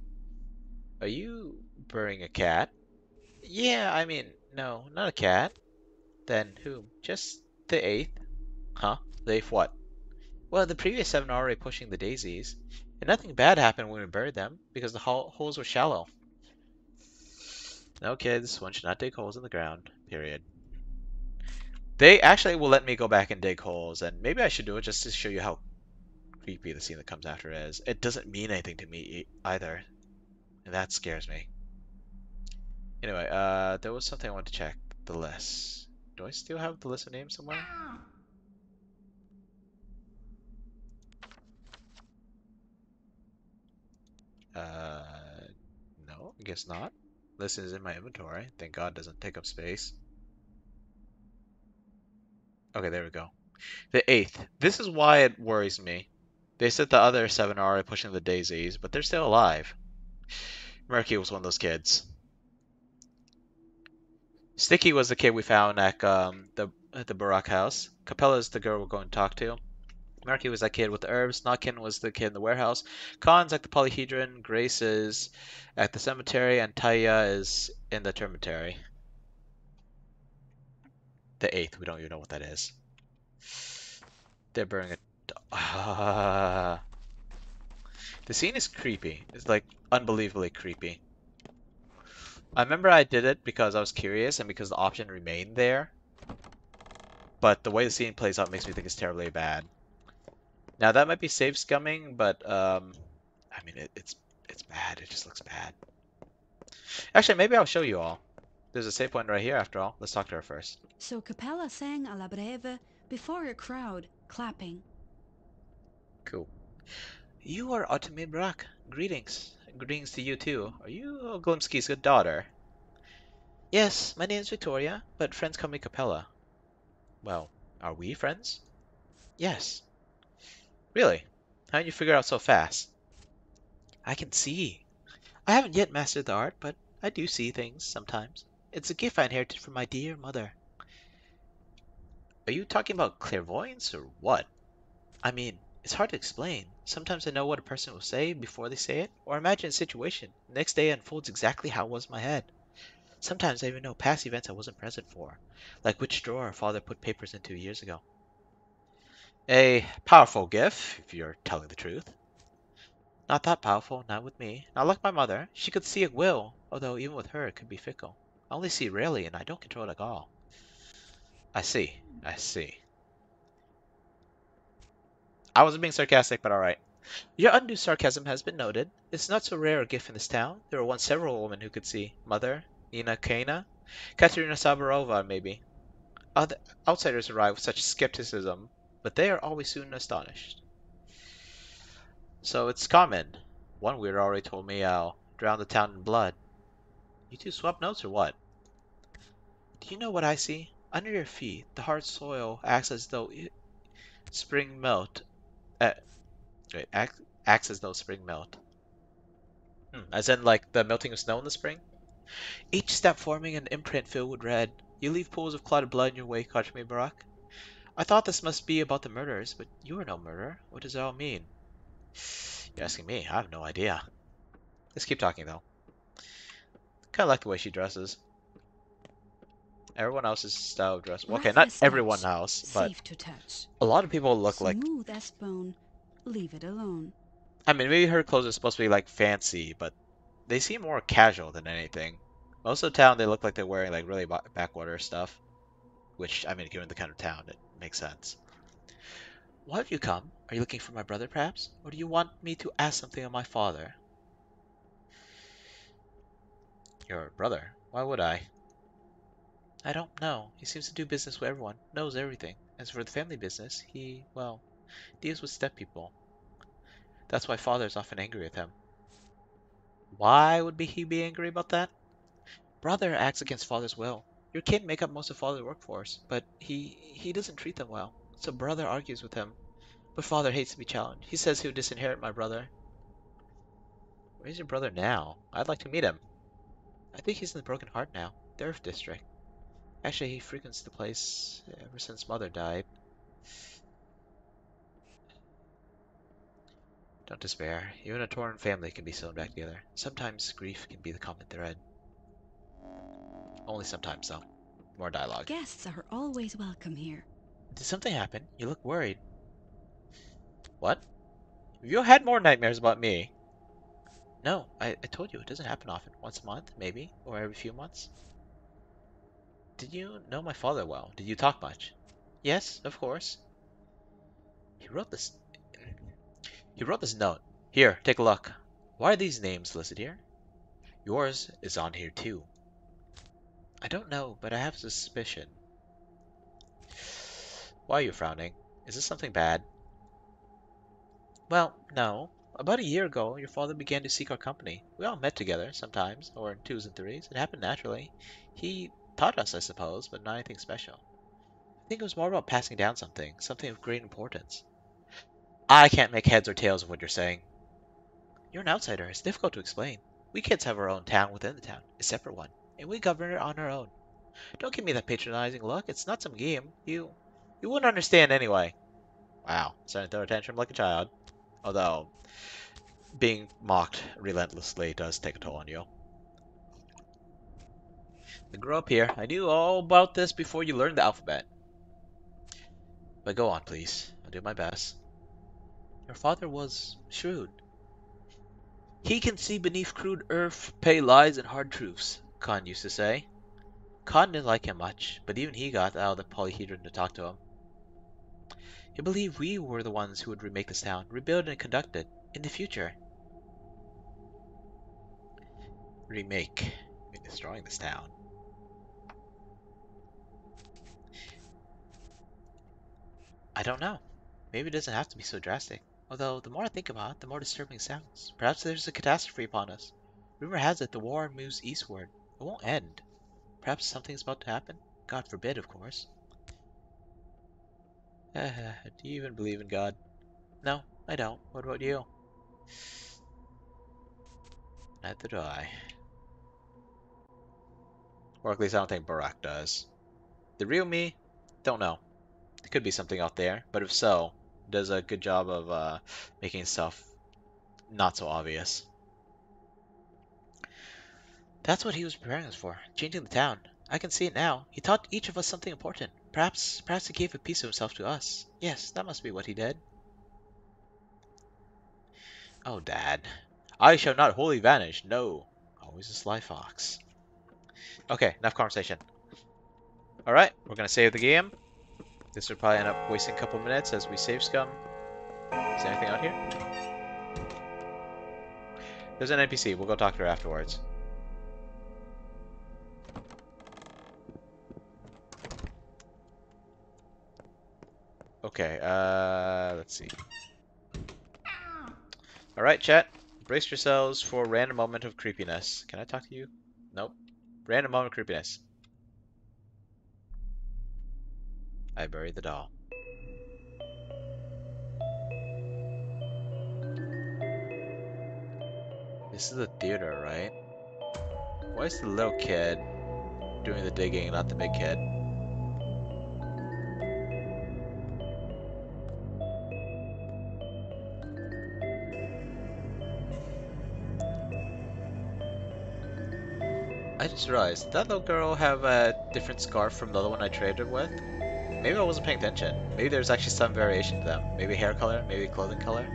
Are you burying a cat? Yeah, I mean, no, not a cat. Then whom? Just the eighth. Huh? The eighth what? Well, the previous 7 are already pushing the daisies. And nothing bad happened when we buried them, because the holes were shallow. No, kids, one should not dig holes in the ground. Period. They actually will let me go back and dig holes, and maybe I should do it just to show you how creepy the scene that comes after is. It doesn't mean anything to me either, and that scares me. Anyway, there was something I wanted to check. The list. Do I still have the list of names somewhere? Uh, no, I guess not. List is in my inventory. Thank God it doesn't take up space. Okay, there we go. The eighth. This is why it worries me. They said the other 7 are already pushing the daisies, but they're still alive. Murky was one of those kids. Sticky was the kid we found at the Barak house. Capella's the girl we're going to talk to. Murky was that kid with the herbs. Notkin was the kid in the warehouse. Khan's at the polyhedron. Grace is at the cemetery, and Taya is in the termitary. The eighth. We don't even know what that is. They're burning it. The scene is creepy. It's like unbelievably creepy. I remember I did it because I was curious and because the option remained there. But the way the scene plays out makes me think it's terribly bad. Now that might be safe scumming, but I mean it's bad. It just looks bad. Actually, maybe I'll show you all. There's a save point right here after all. Let's talk to her first. So Capella sang alla breve before a crowd, clapping. Cool. You are Ottoman Brak. Greetings. Greetings to you too. Are you Glimsky's good daughter? Yes, my name is Victoria, but friends call me Capella. Well, are we friends? Yes. Really? How did you figure out so fast? I can see. I haven't yet mastered the art, but I do see things sometimes. It's a gift I inherited from my dear mother. Are you talking about clairvoyance or what? I mean, it's hard to explain. Sometimes I know what a person will say before they say it, or imagine a situation. The next day it unfolds exactly how it was in my head. Sometimes I even know past events I wasn't present for, like which drawer father put papers into years ago. A powerful gift, if you're telling the truth. Not that powerful, not with me. Not like my mother. She could see at will, although even with her it could be fickle. I only see rarely, and I don't control it at all. I see. I see. I wasn't being sarcastic, but alright. Your undue sarcasm has been noted. It's not so rare a gift in this town. There were once several women who could see. Mother, Nina Kana, Katerina Sabarova, maybe. Other outsiders arrive with such skepticism, but they are always soon astonished. So it's common. One weirdo already told me I'll drown the town in blood. You two swap notes or what? Do you know what I see? Under your feet, the hard soil acts as though spring melt. Uh, wait, acts as though spring melt. As in, like the melting of snow in the spring? Each step forming an imprint filled with red. You leave pools of clotted blood in your wake, Kachmi Barak. I thought this must be about the murders, but you are no murderer. What does it all mean? You're asking me. I have no idea. Let's keep talking, though. Kind of like the way she dresses. Everyone else's style of dress. Okay, Rough not as everyone touch, else, but safe to touch. a lot of people look like... Smooth as bone, leave it alone. I mean, maybe her clothes are supposed to be, like, fancy, but they seem more casual than anything. Most of the town, they look like they're wearing, like, really backwater stuff. Which, I mean, given the kind of town, it makes sense. Why have you come? Are you looking for my brother, perhaps? Or do you want me to ask something of my father? Your brother? Why would I? I don't know. He seems to do business with everyone, knows everything. As for the family business, he, well, deals with step people. That's why father is often angry with him. Why would he be angry about that? Brother acts against father's will. Your kid make up most of father's workforce, but he doesn't treat them well. So brother argues with him. But father hates to be challenged. He says he'll disinherit my brother. Where's your brother now? I'd like to meet him. I think he's in the Broken Heart now, the Earth District. Actually, he frequents the place ever since mother died. Don't despair. Even a torn family can be sewn back together. Sometimes grief can be the common thread. Only sometimes, though. More dialogue. Guests are always welcome here. Did something happen? You look worried. What? Have you had more nightmares about me? No, I told you it doesn't happen often. Once a month, maybe, or every few months. Did you know my father well? Did you talk much? Yes, of course. He wrote this. He wrote this note. Here, take a look. Why are these names listed here? Yours is on here too. I don't know, but I have a suspicion. Why are you frowning? Is this something bad? Well, no. About a year ago, your father began to seek our company. We all met together, sometimes, or in twos and threes. It happened naturally. He taught us, I suppose, but not anything special. I think it was more about passing down something, something of great importance. I can't make heads or tails of what you're saying. You're an outsider. It's difficult to explain. We kids have our own town within the town, a separate one, and we govern it on our own. Don't give me that patronizing look. It's not some game. You wouldn't understand anyway. Wow, starting to throw a tantrum like a child. Although, being mocked relentlessly does take a toll on you. I grew up here. I knew all about this before you learned the alphabet. But go on, please. I'll do my best. Your father was shrewd. He can see beneath crude earth, pay lies and hard truths, Khan used to say. Khan didn't like him much, but even he got out of the polyhedron to talk to him. He believed we were the ones who would remake this town, rebuild and conduct it, in the future. Remake. Destroying this town. I don't know. Maybe it doesn't have to be so drastic. Although, the more I think about it, the more disturbing it sounds. Perhaps there's a catastrophe upon us. Rumor has it the war moves eastward. It won't end. Perhaps something's about to happen? God forbid, of course. Do you even believe in God? No, I don't. What about you? Neither do I. Or at least I don't think Barack does. The real me? Don't know. There could be something out there, but if so, does a good job of making stuff not so obvious. That's what he was preparing us for, changing the town. I can see it now. He taught each of us something important. Perhaps he gave a piece of himself to us. Yes, that must be what he did. Oh, Dad. I shall not wholly vanish, no. Always a sly fox. Okay, enough conversation. Alright, we're gonna save the game. This would probably end up wasting a couple minutes as we save scum. Is there anything out here? There's an NPC. We'll go talk to her afterwards. Okay, let's see. Alright, chat. Brace yourselves for a random moment of creepiness. Can I talk to you? Nope. Random moment of creepiness. I buried the doll. This is the theater, right? Why is the little kid doing the digging, not the big kid? I just realized, did that little girl have a different scarf from the other one I traded with? Maybe I wasn't paying attention. Maybe there's actually some variation to them. Maybe hair color, maybe clothing color.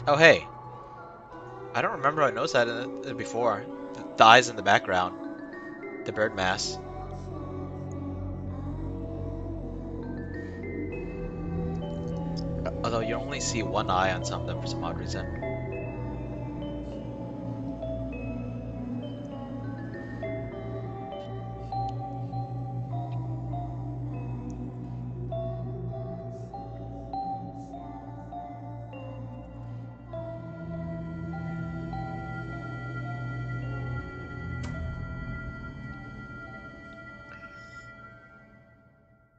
Oh, hey. I don't remember I noticed that before. The eyes in the background. The bird mass. Although you only see one eye on some of them for some odd reason.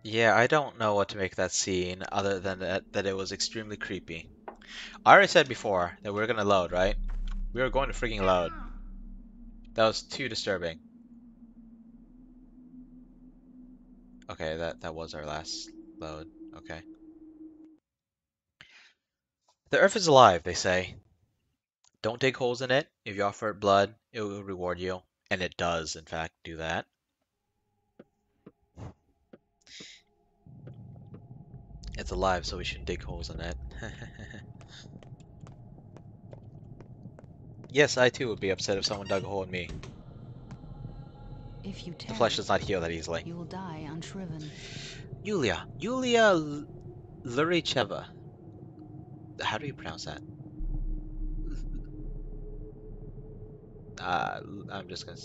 Yeah, I don't know what to make of that scene other than that it was extremely creepy. I already said before that we were gonna load, right? We were going to freaking load. That was too disturbing. Okay, that was our last load. Okay. The earth is alive, they say. Don't dig holes in it. If you offer it blood, it will reward you. And it does, in fact, do that. It's alive, so we shouldn't dig holes in it. Yes, I too would be upset if someone dug a hole in me. If you The flesh tarry, does not heal that easily. you will die unshriven. Yulia Luricheva. How do you pronounce that? Uh, I'm just gonna.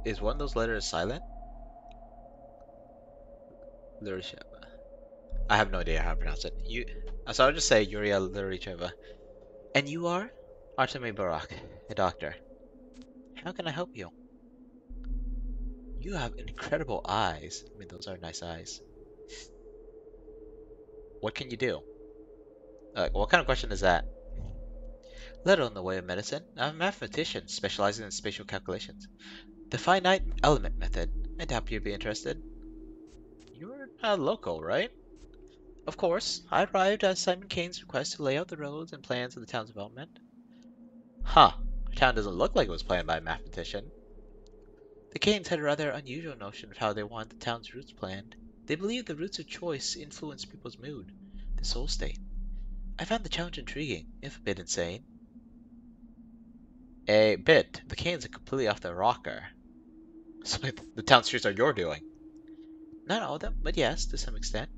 Is one of those letters silent? Luricheva. I have no idea how to pronounce it. So I'll just say Yulia Luricheva. And you are? Artemy Barak, a doctor. How can I help you? You have incredible eyes. I mean, those are nice eyes. What can you do? What kind of question is that? Little in the way of medicine. I'm a mathematician specializing in spatial calculations. The finite element method. I doubt you'd be interested. You're not local, right? Of course. I arrived at Simon Kane's request to lay out the roads and plans of the town's development. Huh. The town doesn't look like it was planned by a mathematician. The Kanes had a rather unusual notion of how they wanted the town's routes planned. They believed the routes of choice influence people's mood, the soul state. I found the challenge intriguing, if a bit insane. A bit. The Kanes are completely off the rocker. So the town streets are your doing. Not all of them, but yes, to some extent.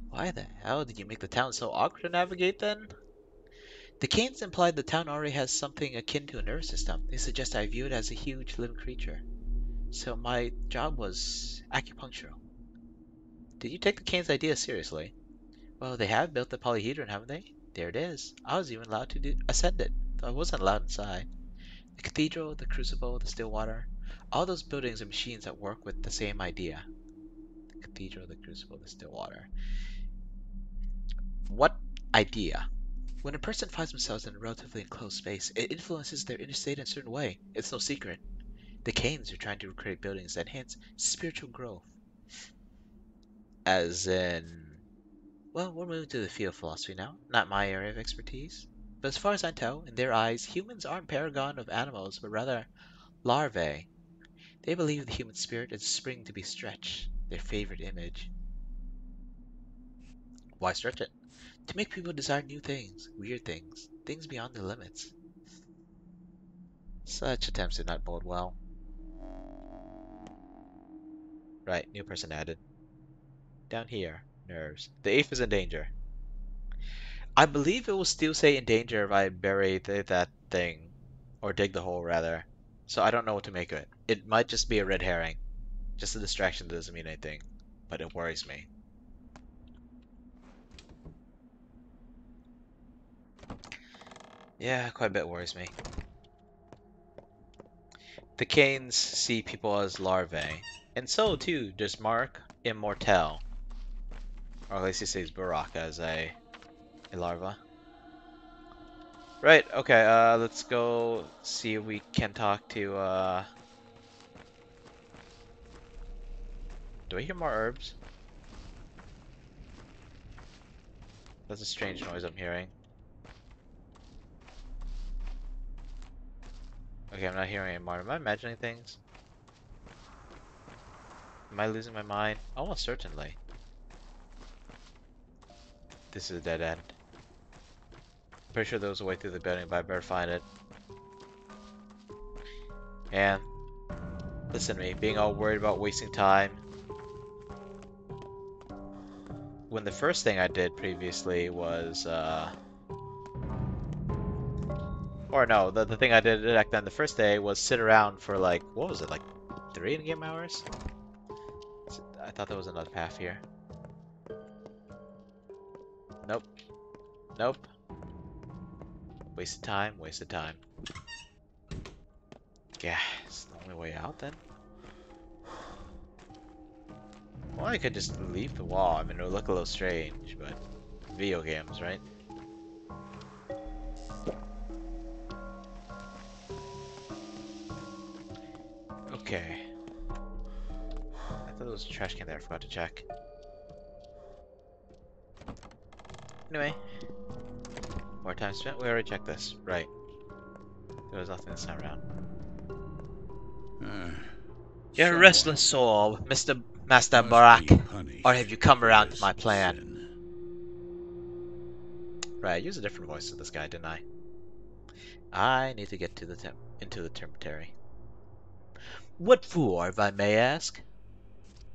Why the hell did you make the town so awkward to navigate then? The Kanes implied the town already has something akin to a nervous system. They suggest I view it as a huge living creature. So my job was acupunctural. Did you take the Kane's idea seriously? Well, they have built the polyhedron, haven't they? There it is. I was even allowed to ascend it, though I wasn't allowed inside. The cathedral, the crucible, the still water, all those buildings are machines that work with the same idea. The cathedral, the crucible, the still water. What idea? When a person finds themselves in a relatively enclosed space, it influences their inner state in a certain way. It's no secret. The Canes are trying to create buildings that enhance spiritual growth. As in... Well, we're moving to the field of philosophy now. Not my area of expertise. But as far as I tell, in their eyes, humans aren't paragon of animals, but rather larvae. They believe the human spirit is a spring to be stretched, their favorite image. Why stretch it? To make people desire new things, weird things, things beyond their limits. Such attempts did not bode well. Right, new person added. Down here. Nerves. The ape is in danger. I believe it will still say in danger if I bury that thing. Or dig the hole, rather. So I don't know what to make of it. It might just be a red herring. Just a distraction that doesn't mean anything. But it worries me. Yeah, quite a bit worries me. The Canes see people as larvae. And so, too, does Mark Immortel. Or at least he sees Barak as a larva. Right, okay, let's go see if we can talk to, do I hear more herbs? That's a strange noise I'm hearing. Okay, I'm not hearing anymore. Am I imagining things? Am I losing my mind? Almost certainly. This is a dead end. Pretty sure there was a way through the building, but I better find it. And listen to me, being all worried about wasting time. When the first thing I did previously was, or no, the thing I did back then, the first day, was sit around for like, what was it, like 3 in-game hours? I thought there was another path here. Nope. Nope. Wasted time, wasted time. Yeah, it's the only way out then. Well, I could just leave the wall. I mean, it would look a little strange, but video games, right? Okay. I thought there was a trash can there. I forgot to check. Anyway. More time spent. We already checked this. Right. There was nothing this time around. You're a restless soul, Mr. Master Barak. Or have you come around to my plan? Right, I used a different voice for this guy, didn't I? I need to get to the into the cemetery. What for, if I may ask?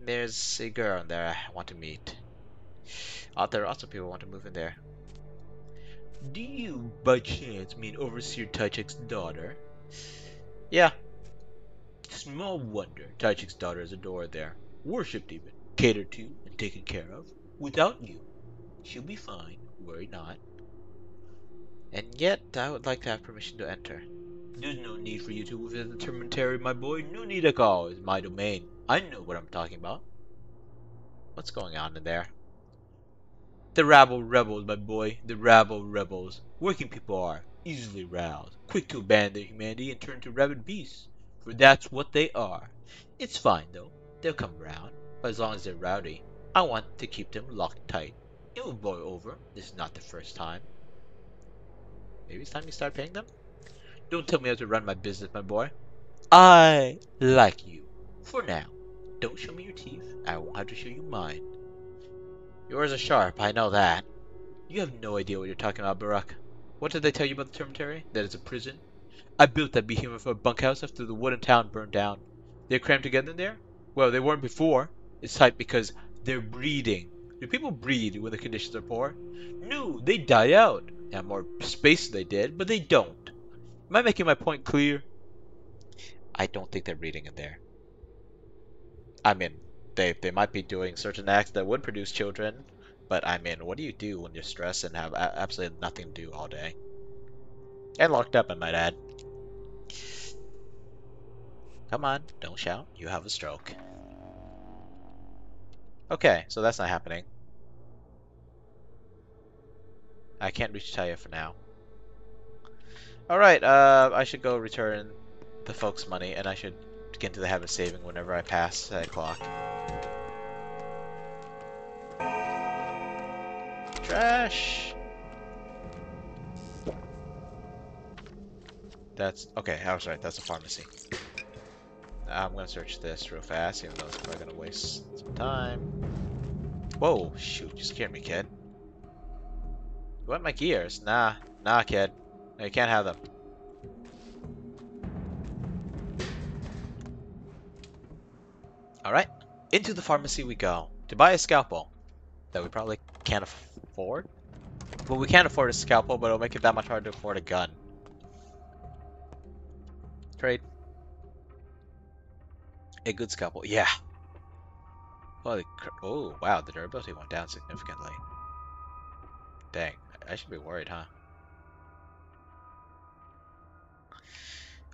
There's a girl in there I want to meet. There are also people who want to move in there. Do you, by chance, mean Overseer Tychek's daughter? Yeah. Small wonder Tychek's daughter is adored there. Worshipped even. Catered to and taken care of. Without you. She'll be fine. Worry not. And yet, I would like to have permission to enter. There's no need for you to visit the cemetery, my boy. No need at all. It's my domain. I know what I'm talking about. What's going on in there? The rabble rebels, my boy. The rabble rebels. Working people are. Easily roused. Quick to abandon their humanity and turn to rabid beasts. For that's what they are. It's fine, though. They'll come round. But as long as they're rowdy, I want to keep them locked tight. It will blow over. This is not the first time. Maybe it's time you start paying them? Don't tell me how to run my business, my boy. I like you. For now. Don't show me your teeth. I won't have to show you mine. Yours are sharp, I know that. You have no idea what you're talking about, Barak. What did they tell you about the cemetery? That it's a prison? I built that behemoth for a bunkhouse after the wooden town burned down. They're crammed together in there? Well, they weren't before. It's tight because they're breeding. Do people breed when the conditions are poor? No, they die out. They have more space than they did, but they don't. Am I making my point clear? I don't think they're breeding in there. I mean, they might be doing certain acts that would produce children, but I mean, what do you do when you're stressed and have absolutely nothing to do all day? And locked up, I might add. Come on, don't shout. You have a stroke. Okay, so that's not happening. I can't reach Taya for now. Alright, I should go return the folks' money, and I should get into the habit of saving whenever I pass that clock. Trash! That's... okay, I was right, that's a pharmacy. I'm gonna search this real fast, even though it's probably gonna waste some time. Whoa, shoot, you scared me, kid. You want my gears? Nah, kid. No, you can't have them. Alright, into the pharmacy we go, to buy a scalpel. that we probably can't afford. Well, we can't afford a scalpel, but it'll make it that much harder to afford a gun. Trade. A good scalpel. Yeah. Oh, wow. The durability went down significantly. Dang. I should be worried, huh?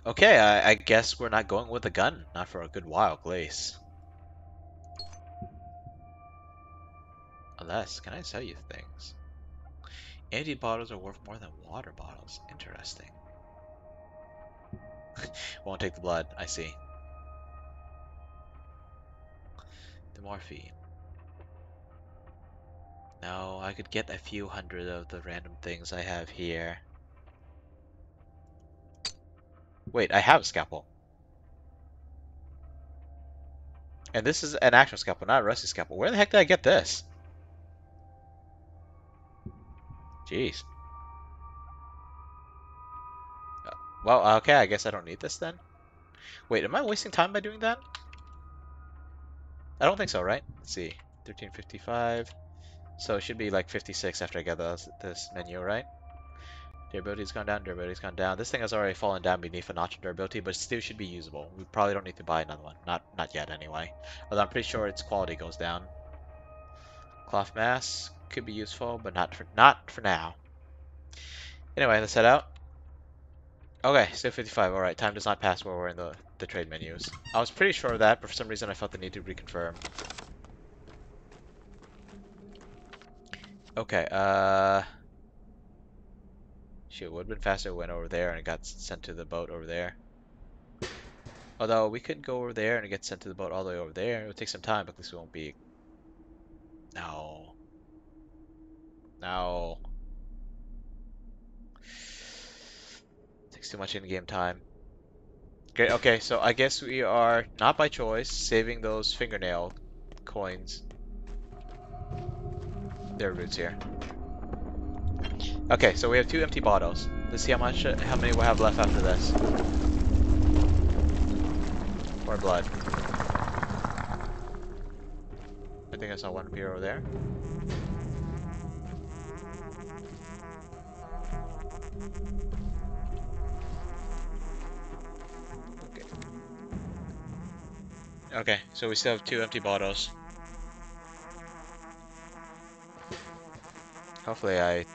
Okay, I guess we're not going with a gun. Not for a good while, Glace. Unless, can I sell you things? Empty bottles are worth more than water bottles. Interesting. Won't take the blood. I see. The morphine. No, I could get a few hundred of the random things I have here. Wait, I have a scalpel. And this is an actual scalpel, not a rusty scalpel. Where the heck did I get this? Jeez. Well, okay, I guess I don't need this then. Wait, am I wasting time by doing that? I don't think so, right? Let's see. 1355. So it should be like 56 after I get this menu, right? Durability's gone down, durability's gone down. This thing has already fallen down beneath a notch of durability, but it still should be usable. We probably don't need to buy another one. Not yet, anyway. Although I'm pretty sure its quality goes down. Cloth mask could be useful, but not for now. Anyway, let's head out. Okay, still 55. Alright, time does not pass while we're in the trade menus. I was pretty sure of that, but for some reason I felt the need to reconfirm. Okay, shoot, it would have been faster if we went over there and it got sent to the boat over there. Although, we could go over there and it gets sent to the boat all the way over there. It would take some time, but this won't be... No. No. Takes too much in-game time. Great, okay, so I guess we are, not by choice, saving those fingernail coins. Their roots here. Okay, so we have 2 empty bottles. Let's see how many we'll have left after this. More blood. I think I saw one appear over there. Okay. Okay, so we still have 2 empty bottles. Hopefully I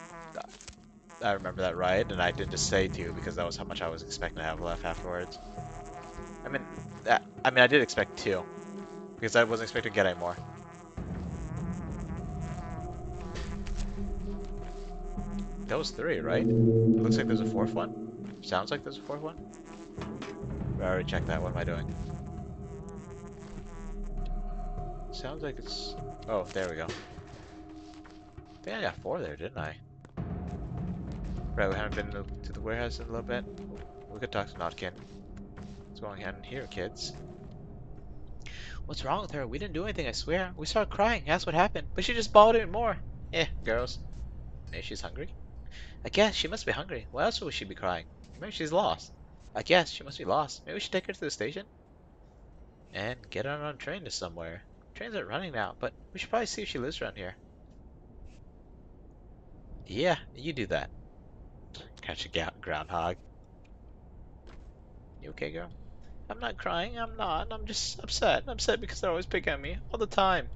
remember that right, and I didn't just say 2 because that was how much I was expecting to have left afterwards. I mean, I did expect 2 because I wasn't expecting to get any more. That was 3, right? It looks like there's a 4th one. Sounds like there's a 4th one. I already checked that. What am I doing? Sounds like it's... Oh, there we go. I think I got 4 there, didn't I? Right, we haven't been to the warehouse in a little bit. We could talk to Notkin. What's going on here, kids? What's wrong with her? We didn't do anything, I swear. We started crying. That's what happened. But she just bawled even more. Girls. Maybe she's hungry? I guess she must be hungry. Why else would she be crying? Maybe she's lost. I guess she must be lost. Maybe we should take her to the station? And get her on a train to somewhere. Trains aren't running now, but we should probably see if she lives around here. Yeah, you do that. Catch a groundhog. You okay, girl? I'm not crying, I'm not. I'm just upset. I'm upset because they're always picking on me. All the time.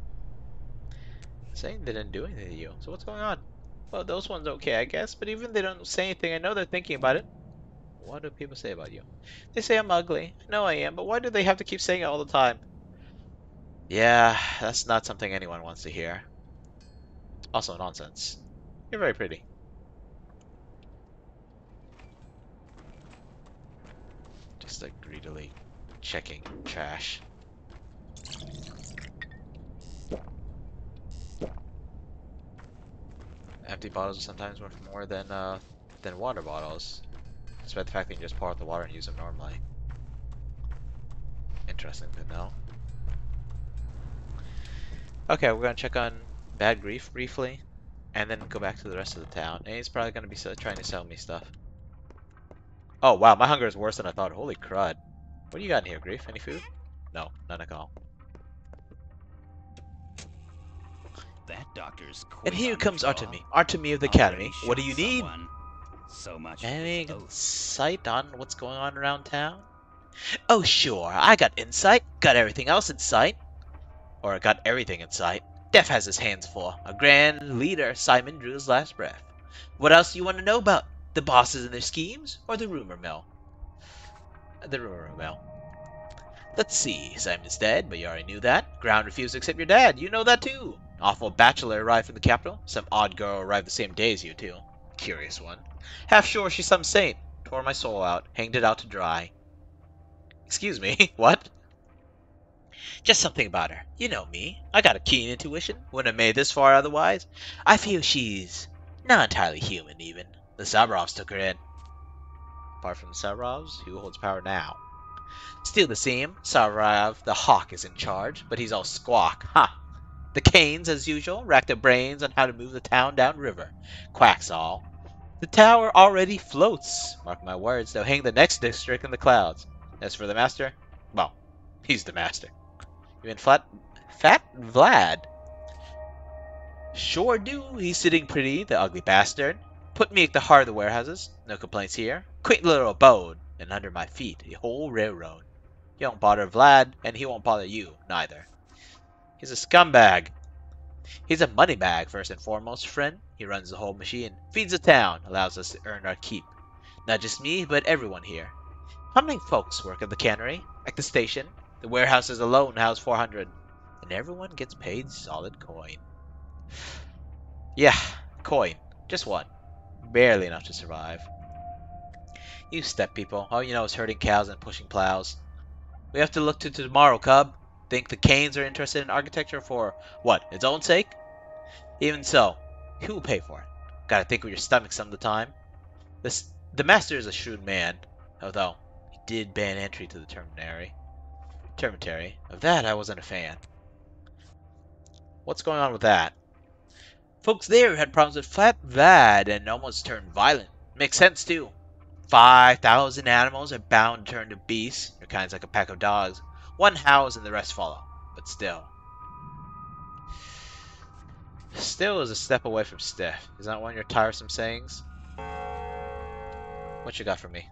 Saying they didn't do anything to you. So what's going on? Well, those ones okay, I guess. But even if they don't say anything, I know they're thinking about it. What do people say about you? They say I'm ugly. I know I am, but why do they have to keep saying it all the time? Yeah, that's not something anyone wants to hear. Also nonsense. You're very pretty. Just like greedily checking trash. Empty bottles are sometimes worth more than water bottles, despite the fact that you can just pour out the water and use them normally. Interesting to know. Okay, we're gonna check on Bad Grief briefly, and then go back to the rest of the town. And he's probably gonna be trying to sell me stuff. Oh wow, my hunger is worse than I thought. Holy crud! What do you got in here, Grief? Any food? No, none at all. that doctor's And quick here on the comes draw. Artemy. Artemy of the Already Academy. What do shot you need? someone. So much for Any his oath. insight on what's going on around town? Oh, sure. I got insight. Got everything else in sight. Or got everything in sight. Death has his hands full. A grand leader, Simon drew his last breath. What else do you want to know about? The bosses and their schemes? Or the rumor mill? The rumor mill. Let's see. Simon's dead, but you already knew that. Ground refused to accept your dad. You know that too. Awful bachelor arrived from the capital. Some odd girl arrived the same day as you two. Curious one. Half sure she's some saint. Tore my soul out. Hanged it out to dry. Excuse me. What? Just something about her. You know me. I got a keen intuition. Wouldn't have made this far otherwise. I feel she's not entirely human, even. The Sabrovs took her in. Apart from the Sabrovs, who holds power now? Still the same. Savrov, the hawk, is in charge, but he's all squawk. Ha! The Canes, as usual, racked their brains on how to move the town downriver. Quacks all. The tower already floats. Mark my words, they'll hang the next district in the clouds. As for the master, well, he's the master. You mean Fat Vlad? Sure do. He's sitting pretty, the ugly bastard. Put me at the heart of the warehouses. No complaints here. Quaint little abode, and under my feet, a whole railroad. You don't bother Vlad, and he won't bother you, neither. He's a scumbag. He's a money bag, first and foremost, friend. He runs the whole machine, feeds the town, allows us to earn our keep. Not just me, but everyone here. How many folks work at the cannery? At the station? The warehouses alone house 400. And everyone gets paid solid coin. Yeah, coin. Just one. Barely enough to survive. You step people. All you know is herding cows and pushing plows. We have to look to tomorrow, cub. Think the Canes are interested in architecture for, what, its own sake? Even so, who will pay for it? Gotta think with your stomach some of the time. The master is a shrewd man, although he did ban entry to the termitary. Of that, I wasn't a fan. What's going on with that? Folks there had problems with Flat Vad and almost turned violent. Makes sense, too. 5,000 animals are bound to turn to beasts. Your kind's like a pack of dogs. One howls and the rest follow. But still. Still is a step away from stiff. Is that one of your tiresome sayings? What you got for me?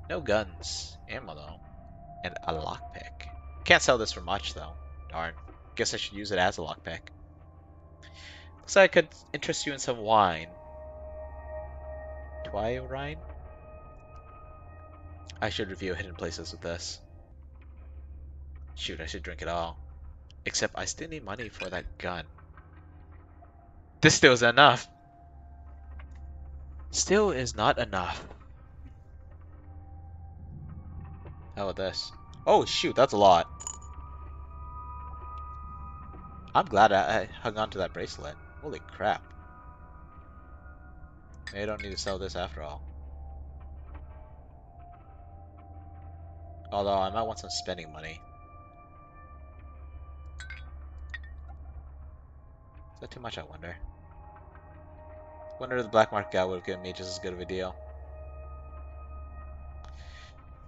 No guns. Ammo, though. And a lockpick. Can't sell this for much, though. Darn. Guess I should use it as a lockpick. Looks like I could interest you in some wine. Twirine? I should review hidden places with this. Shoot, I should drink it all. Except I still need money for that gun. This still isn't enough. Still is not enough. How about this? Oh shoot, that's a lot. I'm glad I hung on to that bracelet. Holy crap. Maybe I don't need to sell this after all. Although I might want some spending money. Is that too much, I wonder? Wonder if the black market guy would have given me just as good of a deal.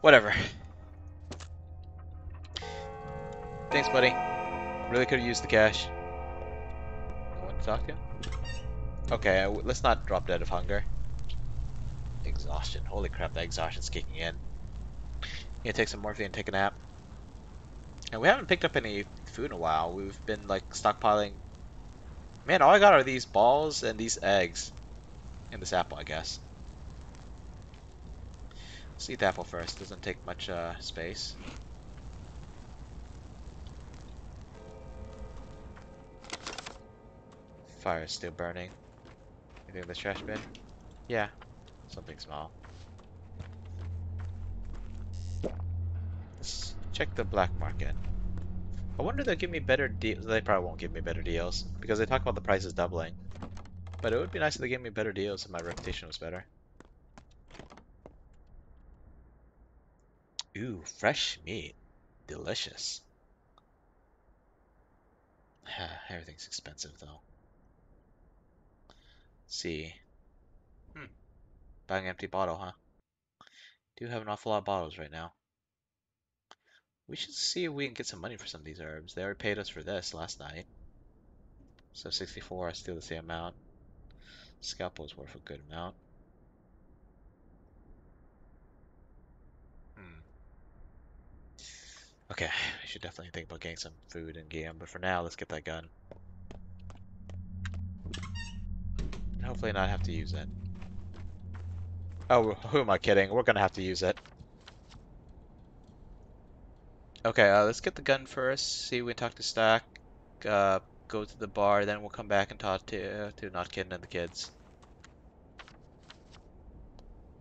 Whatever. Thanks, buddy. Really could have used the cash. No one to talk to? Okay, let's not drop dead of hunger. Exhaustion. Holy crap, that exhaustion's kicking in. Gonna take some morphine and take a nap. And we haven't picked up any food in a while. We've been like stockpiling. Man, all I got are these balls and these eggs. And this apple, I guess. Let's eat the apple first. Doesn't take much space. Fire is still burning. Anything in the trash bin? Yeah, something small. Let's check the black market. I wonder if they'll give me better deals. They probably won't give me better deals because they talk about the prices doubling. But it would be nice if they gave me better deals if my reputation was better. Ooh, fresh meat. Delicious. Everything's expensive though. Let's see. Buying an empty bottle, huh? Do have an awful lot of bottles right now. We should see if we can get some money for some of these herbs. They already paid us for this last night. So 64 is still the same amount. Scalpel is worth a good amount. Okay, I should definitely think about getting some food in game, but for now, let's get that gun. And hopefully not have to use it. Oh, who am I kidding? We're gonna have to use it. Okay, let's get the gun first. See if we can talk to Stack. Go to the bar, then we'll come back and talk to Not Kidding and the kids.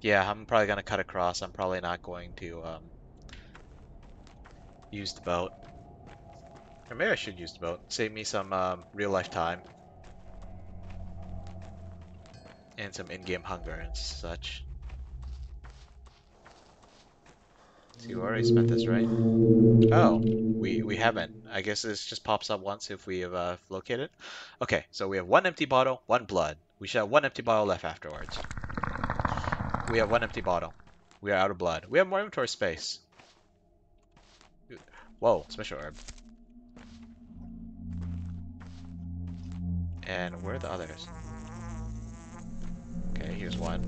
Yeah, I'm probably gonna cut across. I'm probably not going to use the boat. Or maybe I should use the boat. Save me some real life time. And some in-game hunger and such. See, we already spent this, right? Oh, we haven't. I guess this just pops up once if we have located. Okay, so we have one empty bottle, one blood. We should have one empty bottle left afterwards. We have one empty bottle. We are out of blood. We have more inventory space. Whoa, special herb. And where are the others? Okay, here's one.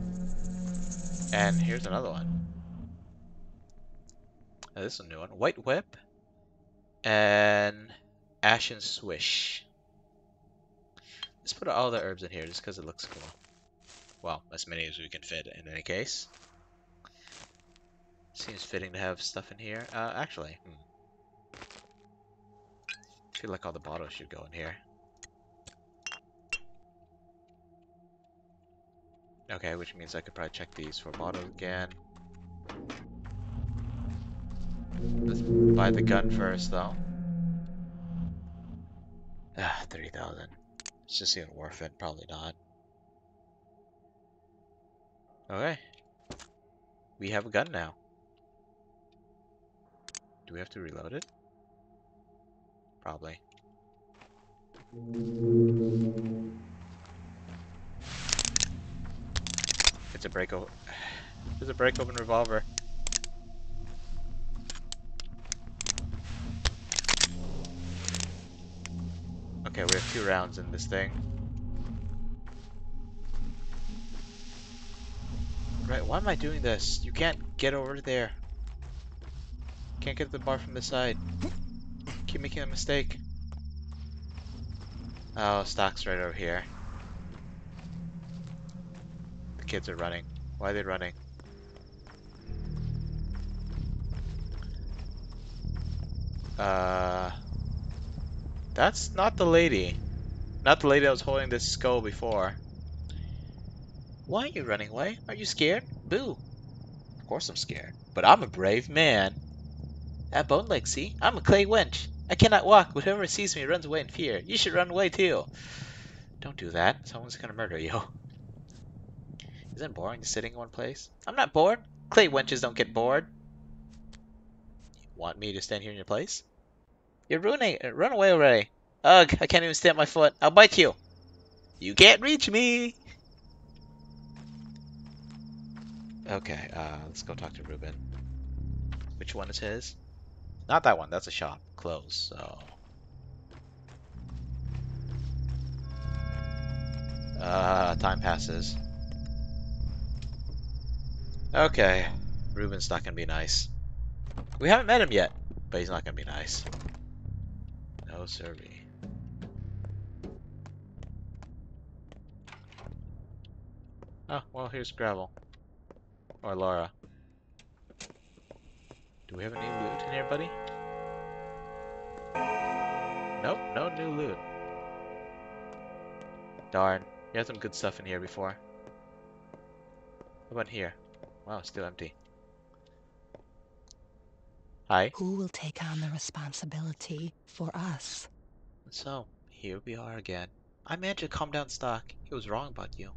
And here's another one. Oh, this is a new one. White whip. And ashen swish. Let's put all the herbs in here just because it looks cool. Well, as many as we can fit in any case. Seems fitting to have stuff in here. Actually, I feel like all the bottles should go in here. Okay, which means I could probably check these for bottles again. Let's buy the gun first, though. 30,000. It's just even worth it. Probably not. Okay. We have a gun now. Do we have to reload it? Probably. It's a break open. It's a break open revolver. Okay, we have 2 rounds in this thing. Right, why am I doing this? You can't get over there. Can't get the bar from the side. Keep making a mistake. Oh, stock's right over here. The kids are running. Why are they running? That's not the lady. Not the lady that was holding this skull before. Why are you running away? Are you scared? Boo. Of course I'm scared. But I'm a brave man. That bone leg, see? I'm a clay wench. I cannot walk, but whoever sees me runs away in fear. You should run away too. Don't do that. Someone's gonna murder you. Isn't it boring just sitting in one place? I'm not bored. Clay wenches don't get bored. You want me to stand here in your place? You're ruining it. Run away already. Ugh, I can't even stamp my foot. I'll bite you. You can't reach me. Okay, let's go talk to Ruben. Which one is his? Not that one. That's a shop. Closed, so... time passes. Okay. Ruben's not gonna be nice. We haven't met him yet, but he's not gonna be nice. No siree. Oh, well, here's Gravel. Or Laura. Do we have any loot in here, buddy? Nope, no new loot. Darn. You had some good stuff in here before. What about here? Wow, it's still empty. Hi. Who will take on the responsibility for us? So, here we are again. I managed to calm down Stock. He was wrong about you.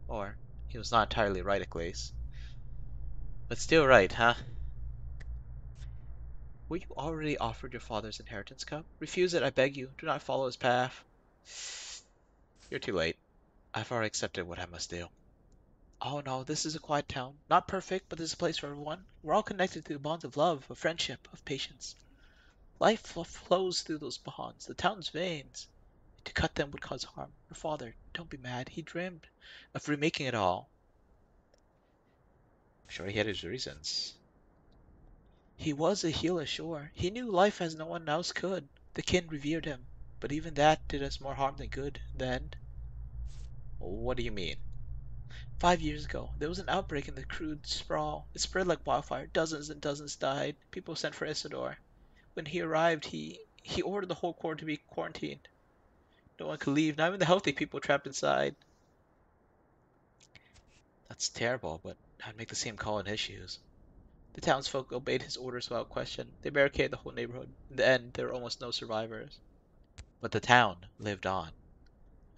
Or, he was not entirely right at least. But still right, huh? Were you already offered your father's inheritance cup? Refuse it, I beg you. Do not follow his path. You're too late. I've already accepted what I must do. Oh no, this is a quiet town. Not perfect, but this is a place for everyone. We're all connected through bonds of love, of friendship, of patience. Life flows through those bonds, the town's veins. To cut them would cause harm. Your father, don't be mad. He dreamed of remaking it all. I'm sure he had his reasons. He was a healer, sure. He knew life as no one else could. The kin revered him. But even that did us more harm than good. Then, what do you mean? 5 years ago, there was an outbreak in the crude sprawl. It spread like wildfire. Dozens and dozens died. People sent for Isidore. When he arrived, he ordered the whole court to be quarantined. No one could leave, not even the healthy people trapped inside. That's terrible, but I'd make the same call in his shoes. The townsfolk obeyed his orders without question. They barricaded the whole neighborhood. In the end, there were almost no survivors. But the town lived on.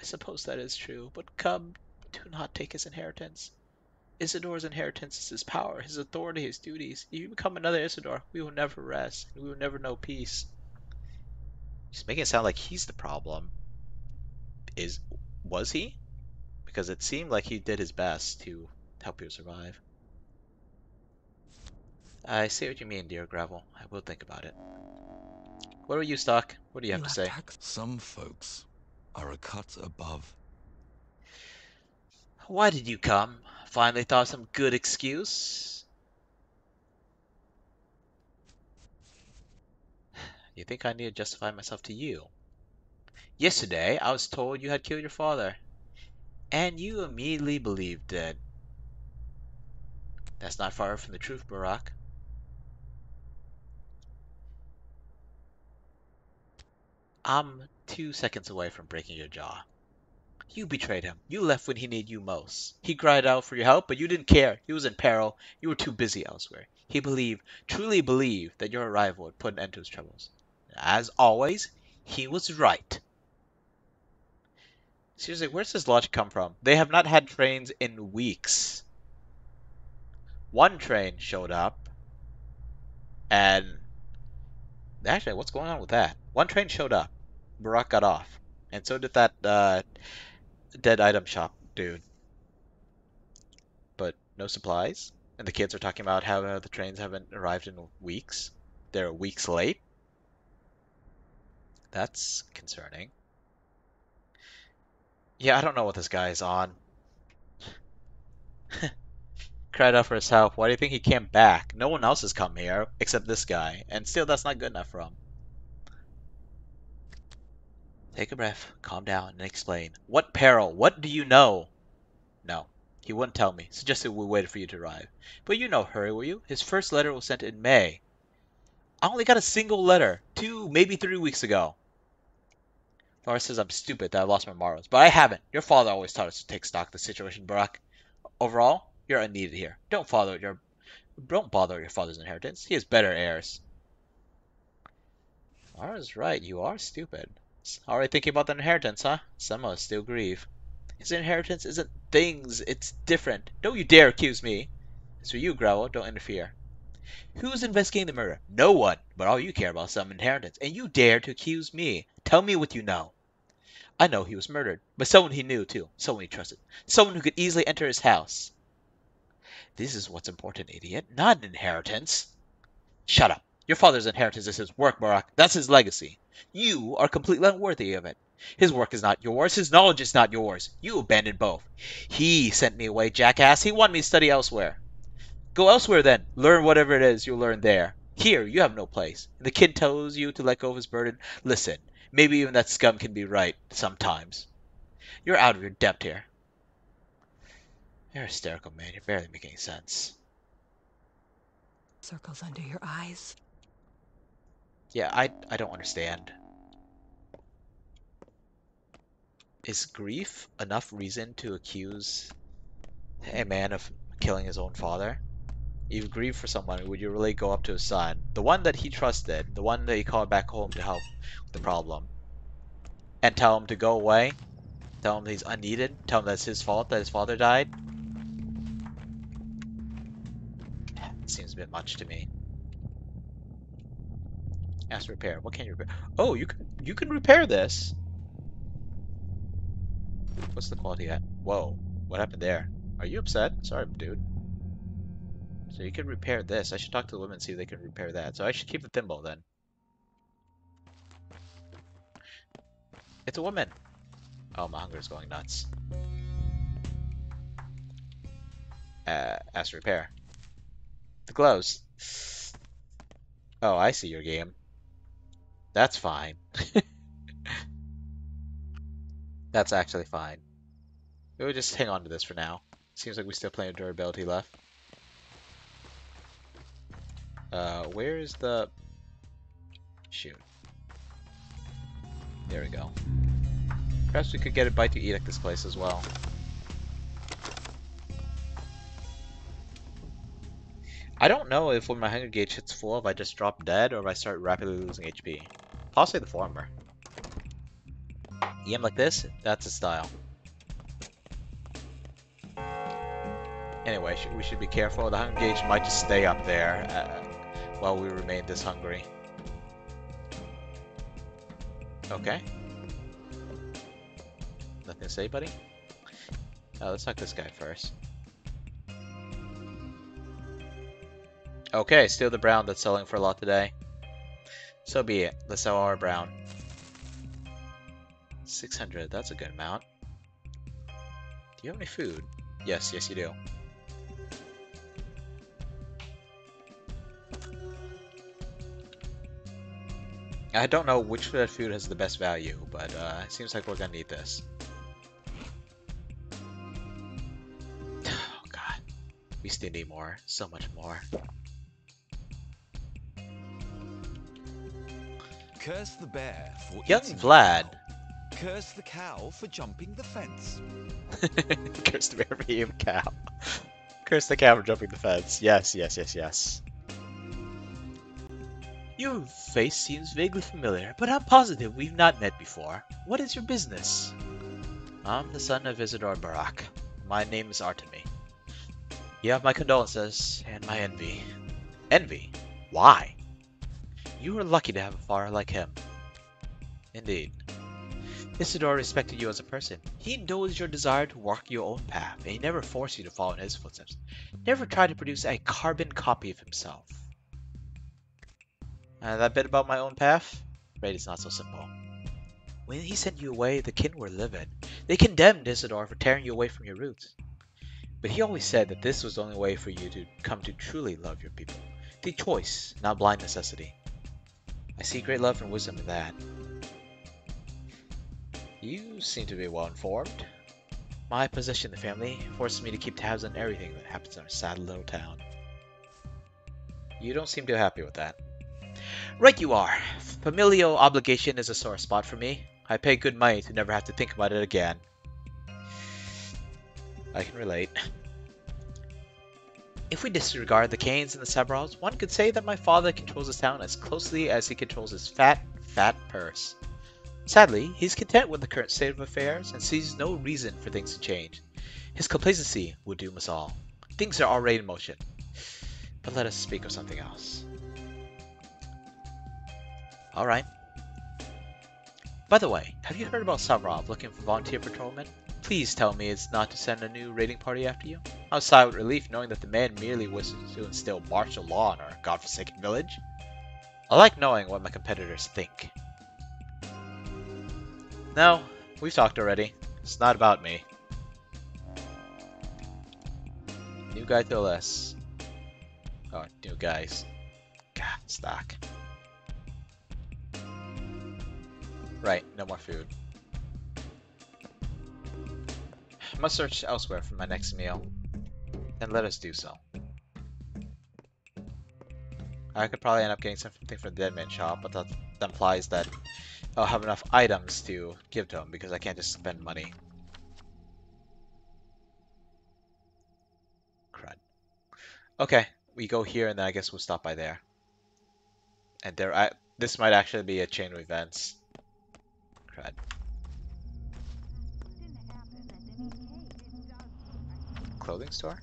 I suppose that is true, but come, do not take his inheritance. Isidore's inheritance is his power, his authority, his duties. If you become another Isidore, we will never rest, and we will never know peace. He's making it sound like he's the problem. Was he? Because it seemed like he did his best to help you survive. I see what you mean, dear Gravel. I will think about it. What are you, Stock? What do you have to have say? Some folks are a cut above. Why did you come? Finally thought of some good excuse? You think I need to justify myself to you? Yesterday, I was told you had killed your father. And you immediately believed it. That's not far from the truth, Barack. I'm 2 seconds away from breaking your jaw. You betrayed him. You left when he needed you most. He cried out for your help, but you didn't care. He was in peril. You were too busy elsewhere. He truly believed, that your arrival would put an end to his troubles. As always, he was right. Seriously, where's this logic come from? They have not had trains in weeks. One train showed up, and actually, what's going on with that? One train showed up. Barack got off, and so did that dead item shop dude. But no supplies. And the kids are talking about how the trains haven't arrived in weeks. They're weeks late. That's concerning. Yeah, I don't know what this guy is on. Cried out for his help. Why do you think he came back? No one else has come here except this guy, and still that's not good enough for him. Take a breath, calm down, and explain. What peril? What do you know? No, he wouldn't tell me. Suggested we waited for you to arrive. But you know hurry, will you? His first letter was sent in May. I only got a single letter, 2, maybe 3 weeks ago. Laura says I'm stupid that I lost my morals, but I haven't. Your father always taught us to take stock of the situation, Barack. Overall, you're unneeded here. Don't bother your father's inheritance. He has better heirs. Laura's right. You are stupid. Already thinking about the inheritance, huh? Some of us still grieve. His inheritance isn't things. It's different. Don't you dare accuse me. As for you, Gravel, don't interfere. Who's investigating the murder? No one. But all you care about is some inheritance. And you dare to accuse me. Tell me what you know. I know he was murdered. By someone he knew, too. Someone he trusted. Someone who could easily enter his house. This is what's important, idiot. Not an inheritance. Shut up. Your father's inheritance is his work, Barack. That's his legacy. You are completely unworthy of it. His work is not yours. His knowledge is not yours. You abandoned both. He sent me away, jackass. He wanted me to study elsewhere. Go elsewhere then. Learn whatever it is you'll learn there. Here, you have no place. And the kid tells you to let go of his burden. Listen, maybe even that scum can be right sometimes. You're out of your depth here. You're hysterical, man. You're barely making any sense. Circles under your eyes. Yeah, I don't understand. Is grief enough reason to accuse a man of killing his own father? You grieve for someone, would you really go up to his son, the one that he trusted, the one that he called back home to help with the problem, and tell him to go away? Tell him that he's unneeded? Tell him that's his fault that his father died? It seems a bit much to me. Ask repair. What can you repair? Oh, you can repair this. What's the quality at? Whoa, what happened there? Are you upset? Sorry, dude. So you can repair this. I should talk to the women and see if they can repair that. So I should keep the thimble then. It's a woman. Oh, my hunger is going nuts. Ask repair. The gloves. Oh, I see your game. That's fine. That's actually fine. We'll just hang on to this for now. Seems like we still have plenty of durability left. Where is the... Shoot. There we go. Perhaps we could get a bite to eat at this place as well. I don't know if when my hunger gauge hits full, if I just drop dead or if I start rapidly losing HP. Possibly the former. EM like this? That's a style. Anyway, we should be careful. The hunger gauge might just stay up there while we remain this hungry. Okay. Nothing to say, buddy? Let's talk this guy first. Okay, steal the brown that's selling for a lot today. So be it. Let's sell our brown. 600, that's a good amount. Do you have any food? Yes, yes you do. I don't know which of that food has the best value, but it seems like we're gonna need this. Oh god. We still need more. So much more. Curse the bear for Young eating the Vlad. cow. Curse the cow for jumping the fence. Curse the bear for eating the cow. Curse the cow for jumping the fence. Yes, yes, yes, yes. Your face seems vaguely familiar, but I'm positive we've not met before. What is your business? I'm the son of Isidore Barak. My name is Artemy. You have my condolences and my envy. Envy? Why? You were lucky to have a father like him. Indeed. Isidore respected you as a person. He knows your desire to walk your own path, and he never forced you to follow in his footsteps. Never tried to produce a carbon copy of himself. That bit about my own path? Right, it's not so simple. When he sent you away, the kin were livid. They condemned Isidore for tearing you away from your roots. But he always said that this was the only way for you to come to truly love your people. The choice, not blind necessity. I see great love and wisdom in that. You seem to be well informed. My position in the family forces me to keep tabs on everything that happens in our sad little town. You don't seem too happy with that. Right you are. Familial obligation is a sore spot for me. I pay good money to never have to think about it again. I can relate. If we disregard the Canes and the Severals, one could say that my father controls his town as closely as he controls his fat, fat purse. Sadly, he's content with the current state of affairs and sees no reason for things to change. His complacency would doom us all. Things are already in motion. But let us speak of something else. Alright. By the way, have you heard about Savrov looking for volunteer patrolmen? Please tell me it's not to send a new raiding party after you. I was sighed with relief knowing that the man merely wishes to instill martial law in our godforsaken village. I like knowing what my competitors think. No, we've talked already. It's not about me. New guy to less. Oh, new guys. God, stock. Right, no more food. I must search elsewhere for my next meal. Then let us do so. I could probably end up getting something from the Dead Man shop, but that implies that I'll have enough items to give to him because I can't just spend money. Crud. Okay, we go here and then I guess we'll stop by there. And there, this might actually be a chain of events. Crud. Clothing store?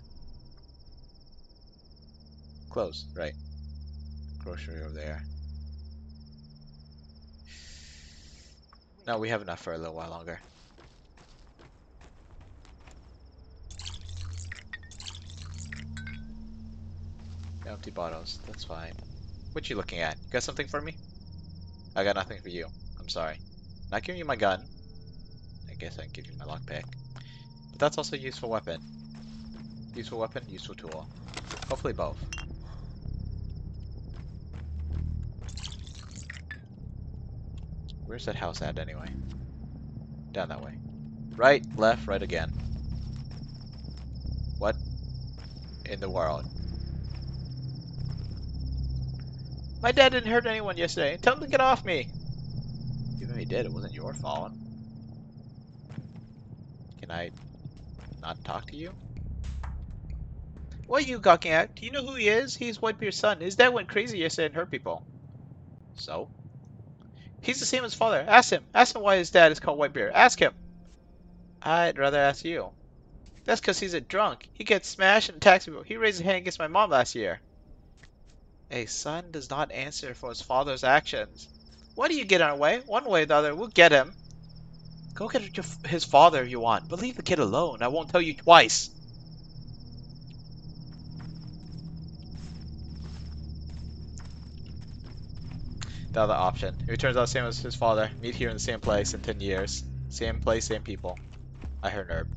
Clothes, right. Grocery over there. No, we have enough for a little while longer. Empty bottles, that's fine. What you looking at? You got something for me? I got nothing for you. I'm sorry. Not giving you my gun. I guess I can give you my lockpick. But that's also a useful weapon. Useful weapon, useful tool. Hopefully both. Where's that house at anyway? Down that way. Right, left, right again. What in the world? My dad didn't hurt anyone yesterday. Tell him to get off me. Even if he did, it wasn't your fault. Can I not talk to you? What are you gawking at? Do you know who he is? He's Whitebeard's son. His dad went crazy yesterday and hurt people. So? He's the same as father. Ask him. Ask him why his dad is called Whitebeard. Ask him. I'd rather ask you. That's because he's a drunk. He gets smashed and attacks people. He raised a hand against my mom last year. A son does not answer for his father's actions. Why do you get in our way? One way or the other, we'll get him. Go get his father if you want, but leave the kid alone. I won't tell you twice. The other option. If it turns out the same as his father, meet here in the same place in 10 years. Same place, same people. I heard herb.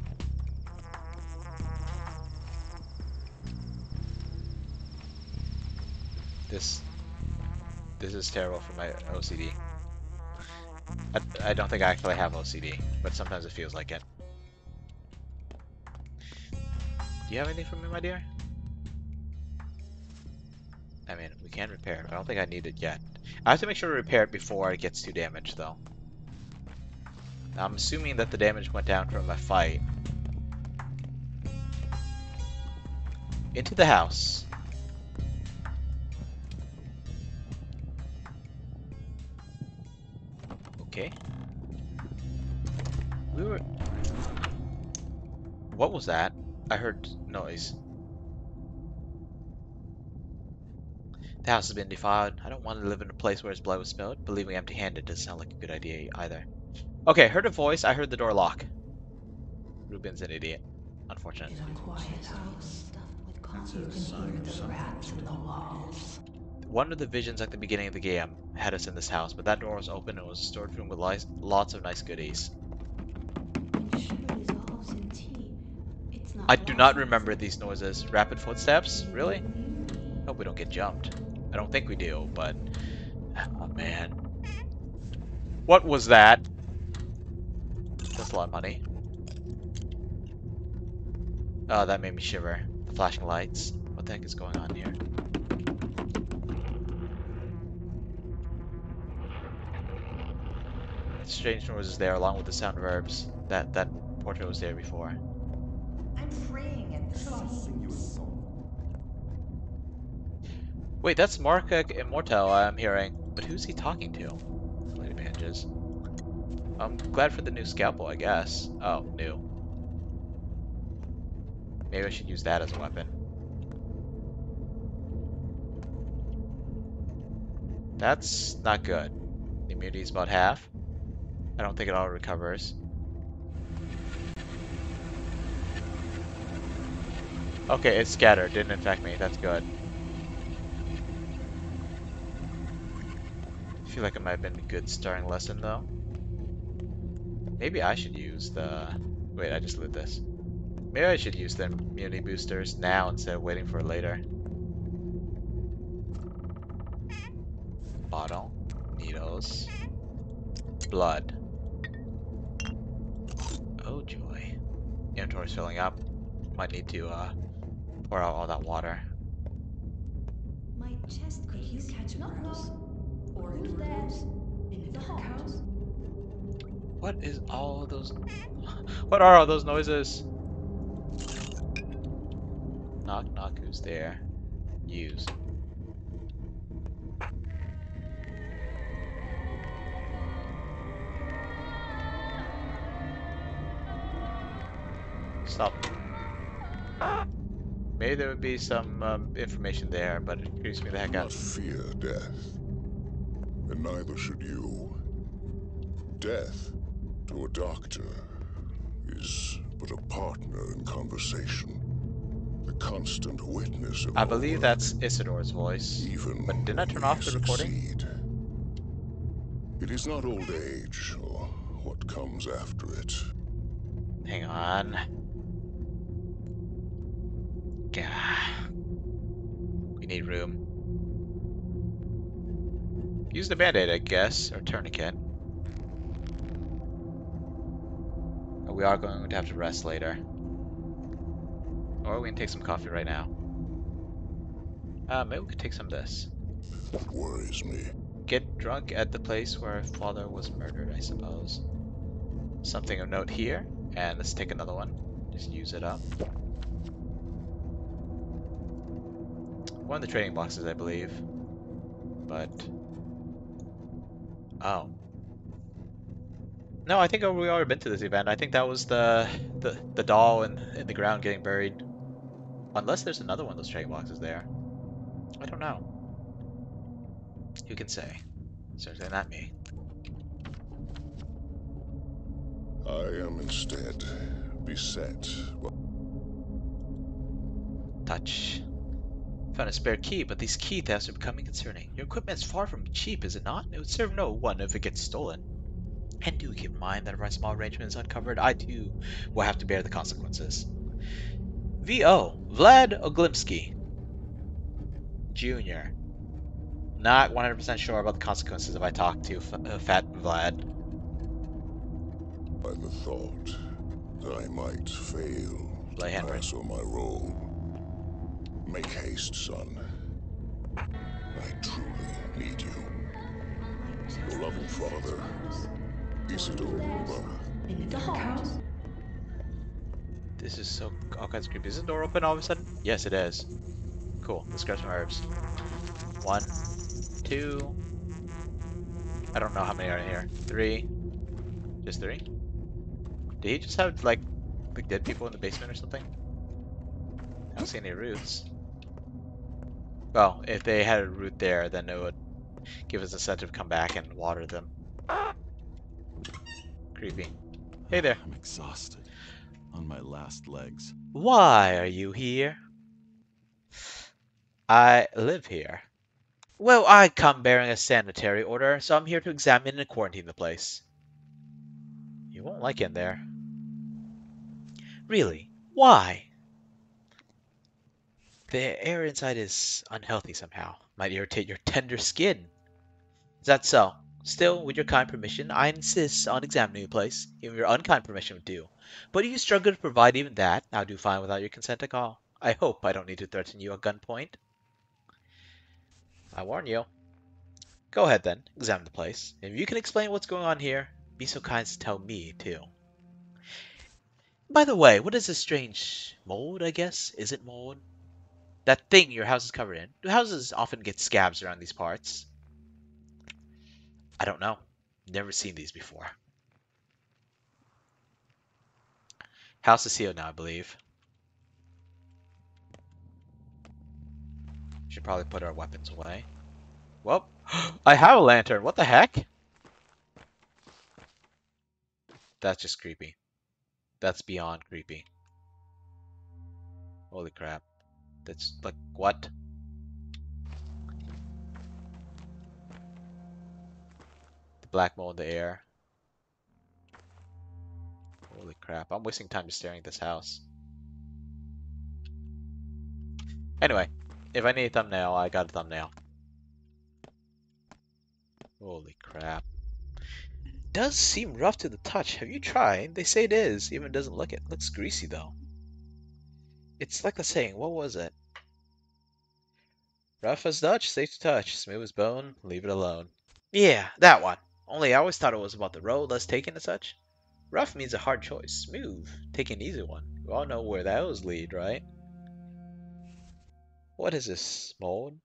This is terrible for my OCD. I don't think I actually have OCD, but sometimes it feels like it. Do you have anything for me, my dear? I mean, we can repair it, but I don't think I need it yet. I have to make sure to repair it before it gets too damaged, though. Now, I'm assuming that the damage went down from my fight. Into the house. Okay. We were... What was that? I heard noise. The house has been defiled. I don't want to live in a place where his blood was spilled, but leaving empty-handed doesn't sound like a good idea either. Okay, heard a voice. I heard the door lock. Ruben's an idiot. Unfortunate. In a quiet house, you can hear the rats in the walls. One of the visions at the beginning of the game had us in this house, but that door was open and it was a storage room with lots of nice goodies. I do not remember these noises. Rapid footsteps? Really? Hope we don't get jumped. I don't think we do, but... Oh, man. What was that? That's a lot of money. Oh, that made me shiver. The flashing lights. What the heck is going on here? Strange noises there, along with the sound of herbs. That portrait was there before. I'm praying at the sea. Wait, that's Marca Immortal I'm hearing. But who's he talking to? Lady bandages. I'm glad for the new scalpel, I guess. Oh, new. Maybe I should use that as a weapon. That's not good. The immunity is about half. I don't think it all recovers. Okay, it's scattered. Didn't infect me. That's good. I feel like it might have been a good starting lesson, though. Maybe I should use the... Wait, I just lit this. Maybe I should use the immunity boosters now instead of waiting for later. Bottle. Needles. Blood. Oh joy. Inventory's filling up. Might need to pour out all that water. My chest could you catch a rose? Or who's that? In the house? What is all those... What are all those noises? Knock knock, who's there? Use. Stop. Maybe there would be some information there, but it creeps me the heck out. Must fear death, and neither should you. Death, to a doctor, is but a partner in conversation, the constant witness of I our believe work, that's Isidore's voice. even But didn't I turn when off we the recording? succeed. It is not old age or what comes after it. Hang on. Gah. We need room. Use the band-aid, I guess, or tourniquet. We are going to have to rest later. Or we can take some coffee right now. Maybe we could take some of this. What worries me? Get drunk at the place where father was murdered, I suppose. Something of note here. And let's take another one. Just use it up. One of the trading boxes, I believe. But... oh. No, I think we already been to this event. I think that was the doll in the ground getting buried. Unless there's another one of those trading boxes there. I don't know. Who can say? Certainly not me. I am instead beset. Touch. Found a spare key, but these key thefts are becoming concerning. Your equipment's far from cheap, is it not? It would serve no one if it gets stolen. And do keep in mind that if our small arrangement is uncovered, I too will have to bear the consequences. V.O. Vlad Oglimsky. Jr. Not 100% sure about the consequences if I talk to Fat Vlad. By the thought that I might fail to pass on my role. Make haste, son. I truly need you. Your loving father, Isidore. In the house. This is so all kinds of creepy. Is the door open all of a sudden? Yes, it is. Cool. Let's grab some herbs. 1, 2. I don't know how many are in here. 3. Just 3. Did he just have like dead people in the basement or something? I don't see any roots. Well, if they had a root there, then it would give us incentive to come back and water them. Creepy. Hey there. I'm exhausted. On my last legs. Why are you here? I live here. Well, I come bearing a sanitary order, so I'm here to examine and quarantine the place. You won't like it in there. Really? Why? The air inside is unhealthy somehow. Might irritate your tender skin. Is that so? Still, with your kind permission, I insist on examining the place. Even your unkind permission would do. But if you struggle to provide even that, I'll do fine without your consent at all. I hope I don't need to threaten you at gunpoint. I warn you. Go ahead then, examine the place. If you can explain what's going on here, be so kind as to tell me, too. By the way, what is this strange mold, I guess? Is it mold? That thing your house is covered in. Do houses often get scabs around these parts? I don't know. Never seen these before. House is sealed now, I believe. Should probably put our weapons away. Well, I have a lantern. What the heck? That's just creepy. That's beyond creepy. Holy crap. That's like, what? The black mold in the air. Holy crap. I'm wasting time just staring at this house. Anyway, if I need a thumbnail, I got a thumbnail. Holy crap. Does seem rough to the touch. Have you tried? They say it is, even if it doesn't look it. Looks greasy though. It's like the saying, what was it? Rough as Dutch, safe to touch. Smooth as bone, leave it alone. Yeah, that one. Only I always thought it was about the road less taken and such. Rough means a hard choice. Smooth, take an easy one. We all know where those lead, right? What is this, mold?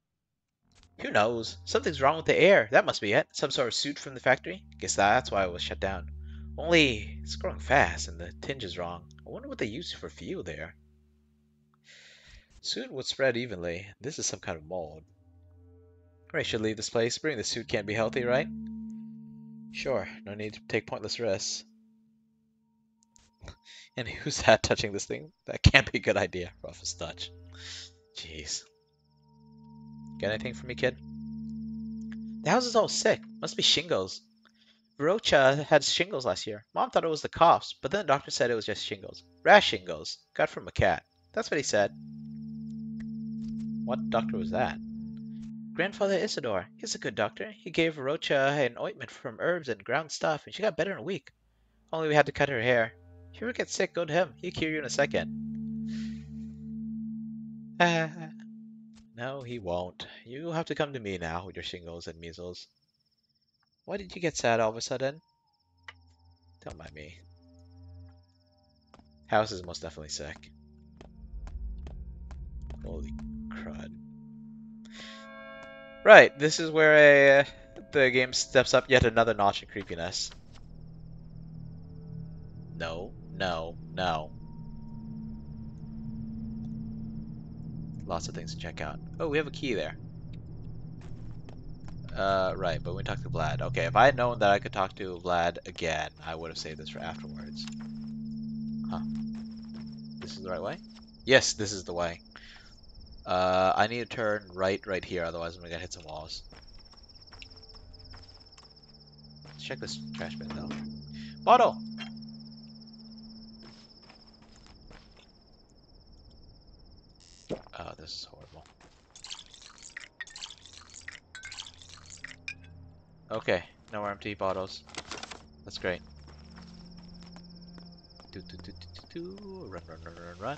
Who knows? Something's wrong with the air. That must be it. Some sort of suit from the factory? Guess that's why it was shut down. Only, it's growing fast and the tinge is wrong. I wonder what they used for fuel there. Soot would spread evenly. This is some kind of mold. I should leave this place. Bringing the suit can't be healthy, right? Sure, no need to take pointless risks. And who's that touching this thing? That can't be a good idea. Roughest touch. Jeez. Got anything for me, kid? The house is all sick. Must be shingles. Rocha had shingles last year. Mom thought it was the coughs, but then the doctor said it was just shingles. Rash shingles. Got from a cat. That's what he said. What doctor was that? Grandfather Isidore. He's a good doctor. He gave Rocha an ointment from herbs and ground stuff, and she got better in a week. Only we had to cut her hair. If you ever get sick, go to him. He'll cure you in a second. No, he won't. You have to come to me now with your shingles and measles. Why did you get sad all of a sudden? Don't mind me. House is most definitely sick. Holy crud. Right, this is where the game steps up yet another notch in creepiness. No, no, no. Lots of things to check out. Oh, we have a key there. Right, but we talked to Vlad. Okay, if I had known that I could talk to Vlad again, I would have saved this for afterwards. Huh. This is the right way? Yes, this is the way. I need to turn right here, otherwise I'm gonna hit some walls. Let's check this trash bin though. Bottle! Oh, this is horrible. Okay, no more empty bottles. That's great. Run, run, run, run, run.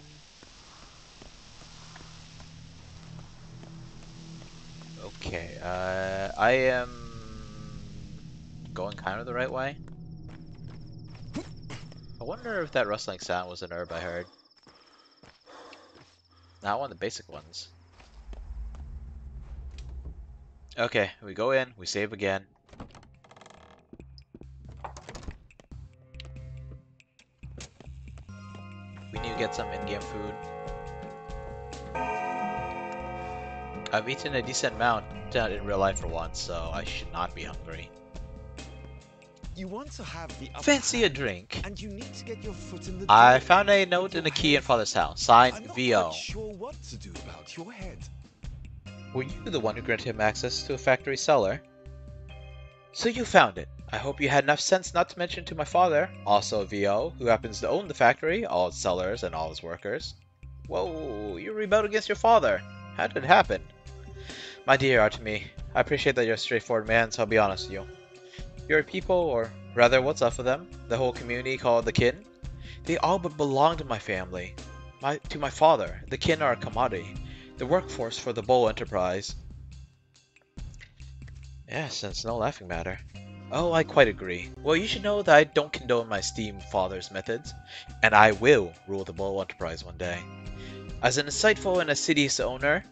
Okay, I am going kind of the right way. I wonder if that rustling sound was an herb I heard. Not one of the basic ones. Okay, we go in, we save again. We need to get some in-game food. I've eaten a decent amount in real life for once, so I should not be hungry. You want to have the upper Fancy a hand, drink. and you need to get your foot in the I door. found a note and a key in Father's house, signed I'm not VO. quite sure what to do about your head. Were you the one who granted him access to a factory cellar? So you found it. I hope you had enough sense not to mention to my father, also a VO, who happens to own the factory, all its cellars, and all its workers. Whoa, you rebelled against your father. How did it happen? My dear Artemi, I appreciate that you're a straightforward man, so I'll be honest with you. Your people, or rather what's up with them, the whole community called the kin, they all but belong to my family. To my father, the kin are a commodity, the workforce for the Bull enterprise. Yes, it's no laughing matter. Oh, I quite agree. Well, you should know that I don't condone my esteemed father's methods, and I will rule the Bull enterprise one day. As an insightful and assiduous owner,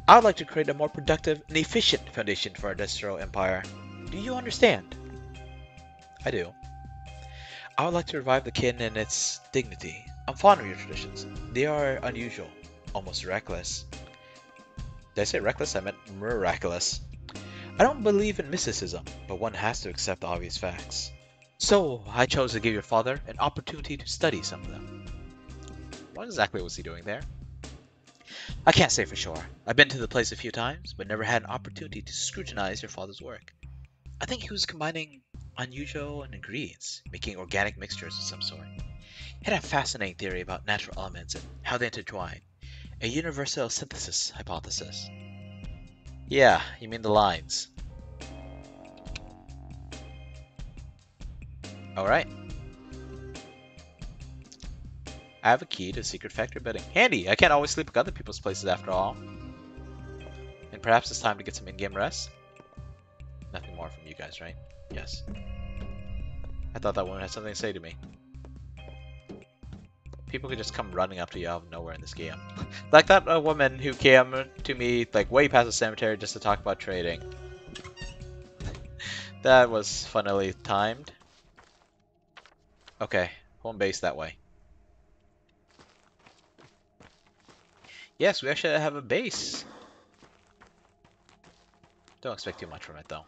I would like to create a more productive and efficient foundation for our industrial empire. Do you understand? I do. I would like to revive the kin and its dignity. I'm fond of your traditions. They are unusual, almost reckless. Did I say reckless? I meant miraculous. I don't believe in mysticism, but one has to accept the obvious facts. So, I chose to give your father an opportunity to study some of them. What exactly was he doing there? I can't say for sure. I've been to the place a few times, but never had an opportunity to scrutinize your father's work. I think he was combining unusual ingredients, making organic mixtures of some sort. He had a fascinating theory about natural elements and how they intertwine. A universal synthesis hypothesis. Yeah, you mean the lines. Alright. I have a key to the secret factory building. Handy! I can't always sleep at other people's places after all. And perhaps it's time to get some in-game rest? Nothing more from you guys, right? Yes. I thought that woman had something to say to me. People could just come running up to you out of nowhere in this game. Like that woman who came to me like way past the cemetery just to talk about trading. That was funnily timed. Okay, home base that way. Yes, we actually have a base. Don't expect too much from it though.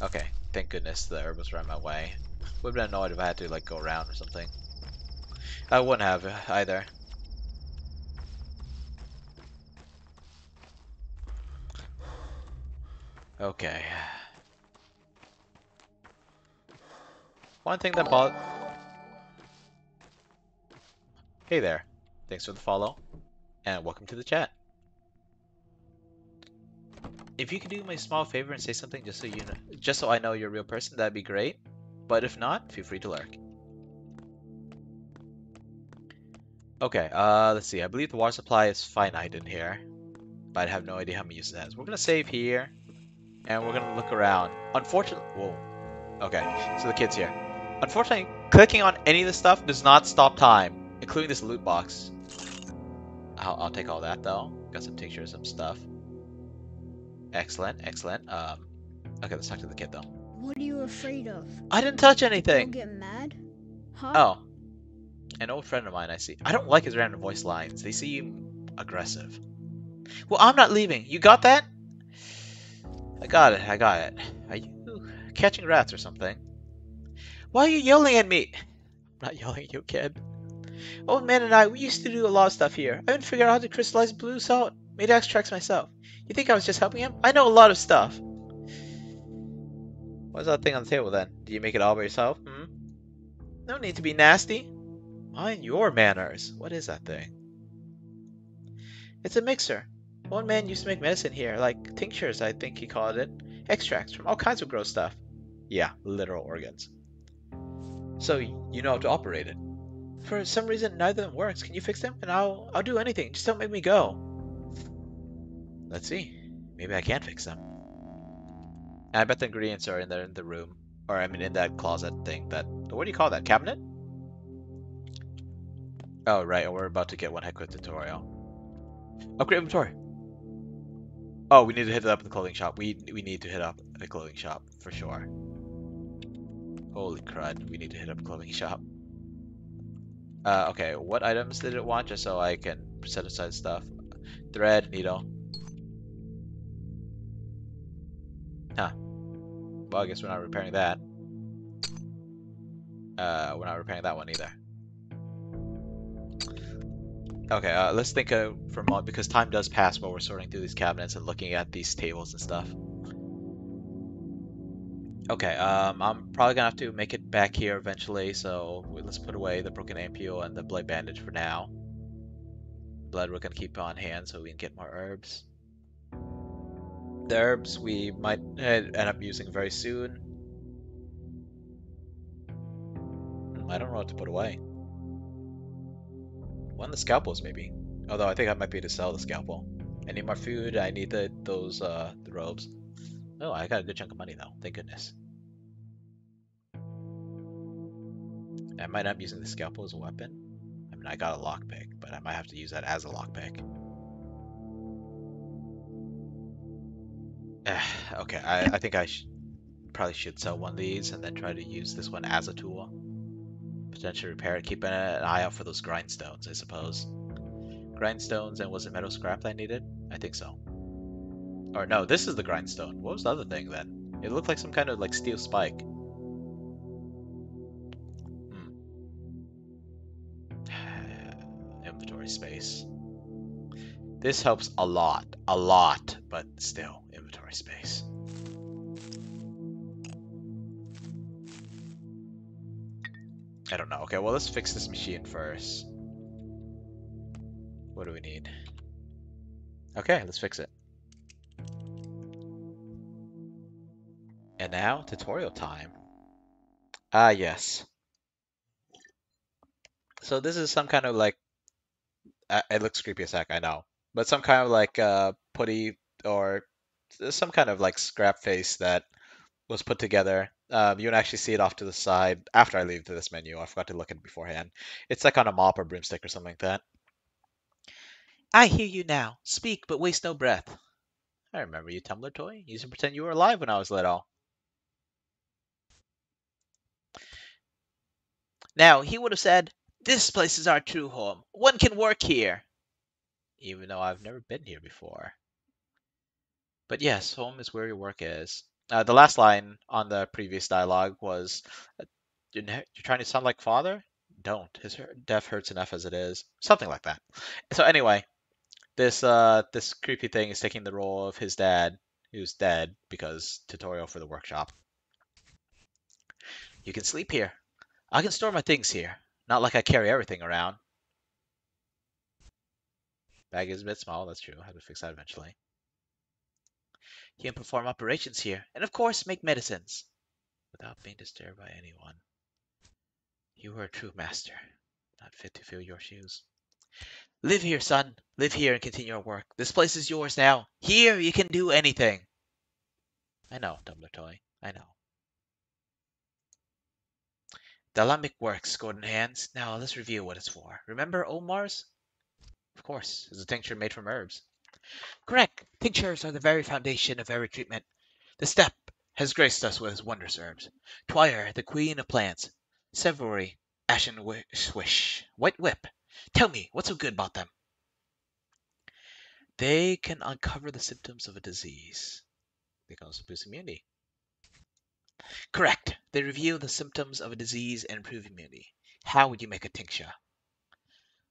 Okay, thank goodness the herb was right my way. Would have been annoyed if I had to like go around or something. I wouldn't have either. Okay. One thing that bothers... Hey there. Thanks for the follow, and welcome to the chat. If you could do me a small favor and say something just so you know, just so I know you're a real person, that'd be great. But if not, feel free to lurk. Okay, let's see. I believe the water supply is finite in here, but I have no idea how many uses it has. We're gonna save here, and we're gonna look around. Unfortunately, whoa. Okay, so the kid's here. Unfortunately, clicking on any of this stuff does not stop time, including this loot box. I'll take all that though. Got some pictures, some stuff. Excellent, excellent. Okay, let's talk to the kid though. What are you afraid of? I didn't touch You'll anything. get mad? Huh? Oh, an old friend of mine I see. I don't like his random voice lines. They seem aggressive. Well, I'm not leaving. You got that? I got it. I got it. Are you catching rats or something? Why are you yelling at me? I'm not yelling at you, kid. Old man and I, we used to do a lot of stuff here. I even figured out how to crystallize blue salt. Made extracts myself. You think I was just helping him? I know a lot of stuff. What's that thing on the table then? Do you make it all by yourself? Hmm? No need to be nasty. Mind your manners. What is that thing? It's a mixer. One man used to make medicine here, like tinctures, I think he called it. Extracts from all kinds of gross stuff. Yeah, literal organs. So you know how to operate it. For some reason, neither of them works. Can you fix them? And I'll do anything. Just don't make me go. Let's see. Maybe I can fix them. I bet the ingredients are in there in the room. Or, I mean, in that closet thing. That... What do you call that? Cabinet? Oh, right. We're about to get one heck quick tutorial. Upgrade inventory. Oh, we need to hit it up in the clothing shop. We need to hit up a clothing shop, for sure. Holy crud. We need to hit up a clothing shop. Okay, what items did it want, just so I can set aside stuff? Thread, needle. Huh. Well, I guess we're not repairing that. We're not repairing that one either. Okay, let's think for a moment, because time does pass while we're sorting through these cabinets and looking at these tables and stuff. Okay, I'm probably gonna have to make it back here eventually, so let's put away the broken ampule and the blood bandage for now. Blood we're gonna keep on hand so we can get more herbs. The herbs we might end up using very soon. I don't know what to put away. One of the scalpels, maybe. Although I think I might be able to sell the scalpel. I need more food. I need the robes. Oh, I got a good chunk of money though. Thank goodness. I might not be using the scalpel as a weapon. I mean, I got a lockpick, but I might have to use that as a lockpick. Okay, I think I probably should sell one of these and then try to use this one as a tool. Potentially repair it. Keeping an eye out for those grindstones, I suppose. Grindstones, and was it metal scrap that I needed? I think so. Or no, this is the grindstone. What was the other thing then? It looked like some kind of like steel spike. Inventory space. This helps a lot, but still, inventory space. I don't know. Okay, well, let's fix this machine first. What do we need? Okay, let's fix it. And now, tutorial time. Ah, yes. So this is some kind of like... it looks creepy as heck, I know. But some kind of like putty or some kind of like scrap face that was put together. You can actually see it off to the side after I leave to this menu. I forgot to look at it beforehand. It's like on a mop or broomstick or something like that. I hear you now. Speak, but waste no breath. I remember you, Tumbler Toy. You used to pretend you were alive when I was little. Now, he would have said, "This place is our true home. One can work here." Even though I've never been here before. But yes, home is where your work is. The last line on the previous dialogue was, "You're trying to sound like father? Don't. His death hurts enough as it is." Something like that. So anyway, this creepy thing is taking the role of his dad. who's dead because tutorial for the workshop. You can sleep here. I can store my things here. Not like I carry everything around. Bag is a bit small, that's true. I have to fix that eventually. You can perform operations here, and of course make medicines, without being disturbed by anyone. You are a true master, not fit to fill your shoes. Live here, son. Live here and continue your work. This place is yours now. Here you can do anything. I know, Dumbler Toy. I know. The alembic works, Golden Hands. Now let's review what it's for. Remember Omar's? Of course, it's a tincture made from herbs. Correct. Tinctures are the very foundation of every treatment. The steppe has graced us with its wondrous herbs. Twire, the queen of plants. Savory, ashen swish. White whip. Tell me, what's so good about them? They can uncover the symptoms of a disease. They can also boost immunity. Correct. They reveal the symptoms of a disease and improve immunity. How would you make a tincture?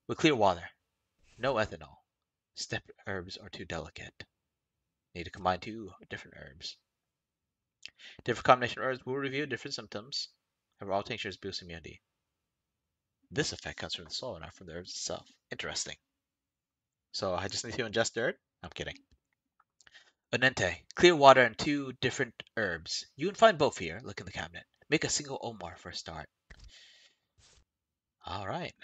With clear water. No ethanol. Steppe herbs are too delicate. Need to combine two different herbs. Different combination of herbs will reveal different symptoms. However, all tinctures boost immunity. This effect comes from the soil, not from the herbs itself. Interesting. So I just need to ingest dirt? I'm kidding. Onente. Clear water and two different herbs. You can find both here. Look in the cabinet. Make a single Omar for a start. Alright.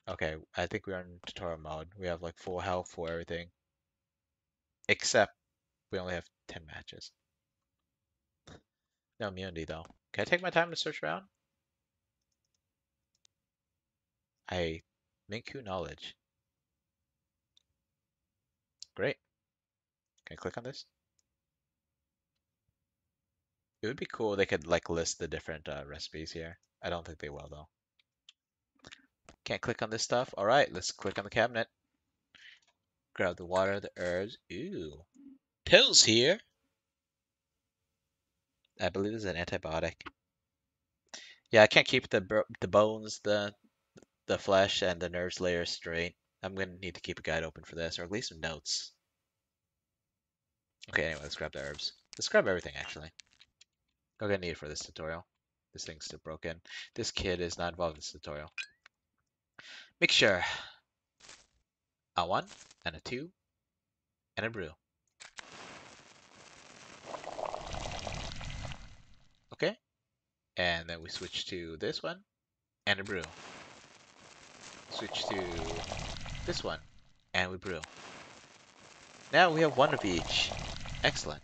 Okay, I think we're in tutorial mode. We have like full health for everything. Except we only have 10 matches. No immunity though. Can I take my time to search around? Minku knowledge. Great. Can I click on this? It would be cool if they could like list the different recipes here. I don't think they will though. Can't click on this stuff. All right, let's click on the cabinet. Grab the water, the herbs. Ooh, pills here. I believe this is an antibiotic. Yeah, I can't keep the bones, the flesh, and the nerves layers straight. I'm gonna need to keep a guide open for this, or at least some notes. Okay, anyway, let's grab the herbs. Let's grab everything actually. I'm gonna need it for this tutorial. This thing's still broken. This kid is not involved in this tutorial. Mixture. A 1, and a 2, and a brew. Okay. And then we switch to this one, and a brew. Switch to this one, and we brew. Now we have one of each. Excellent.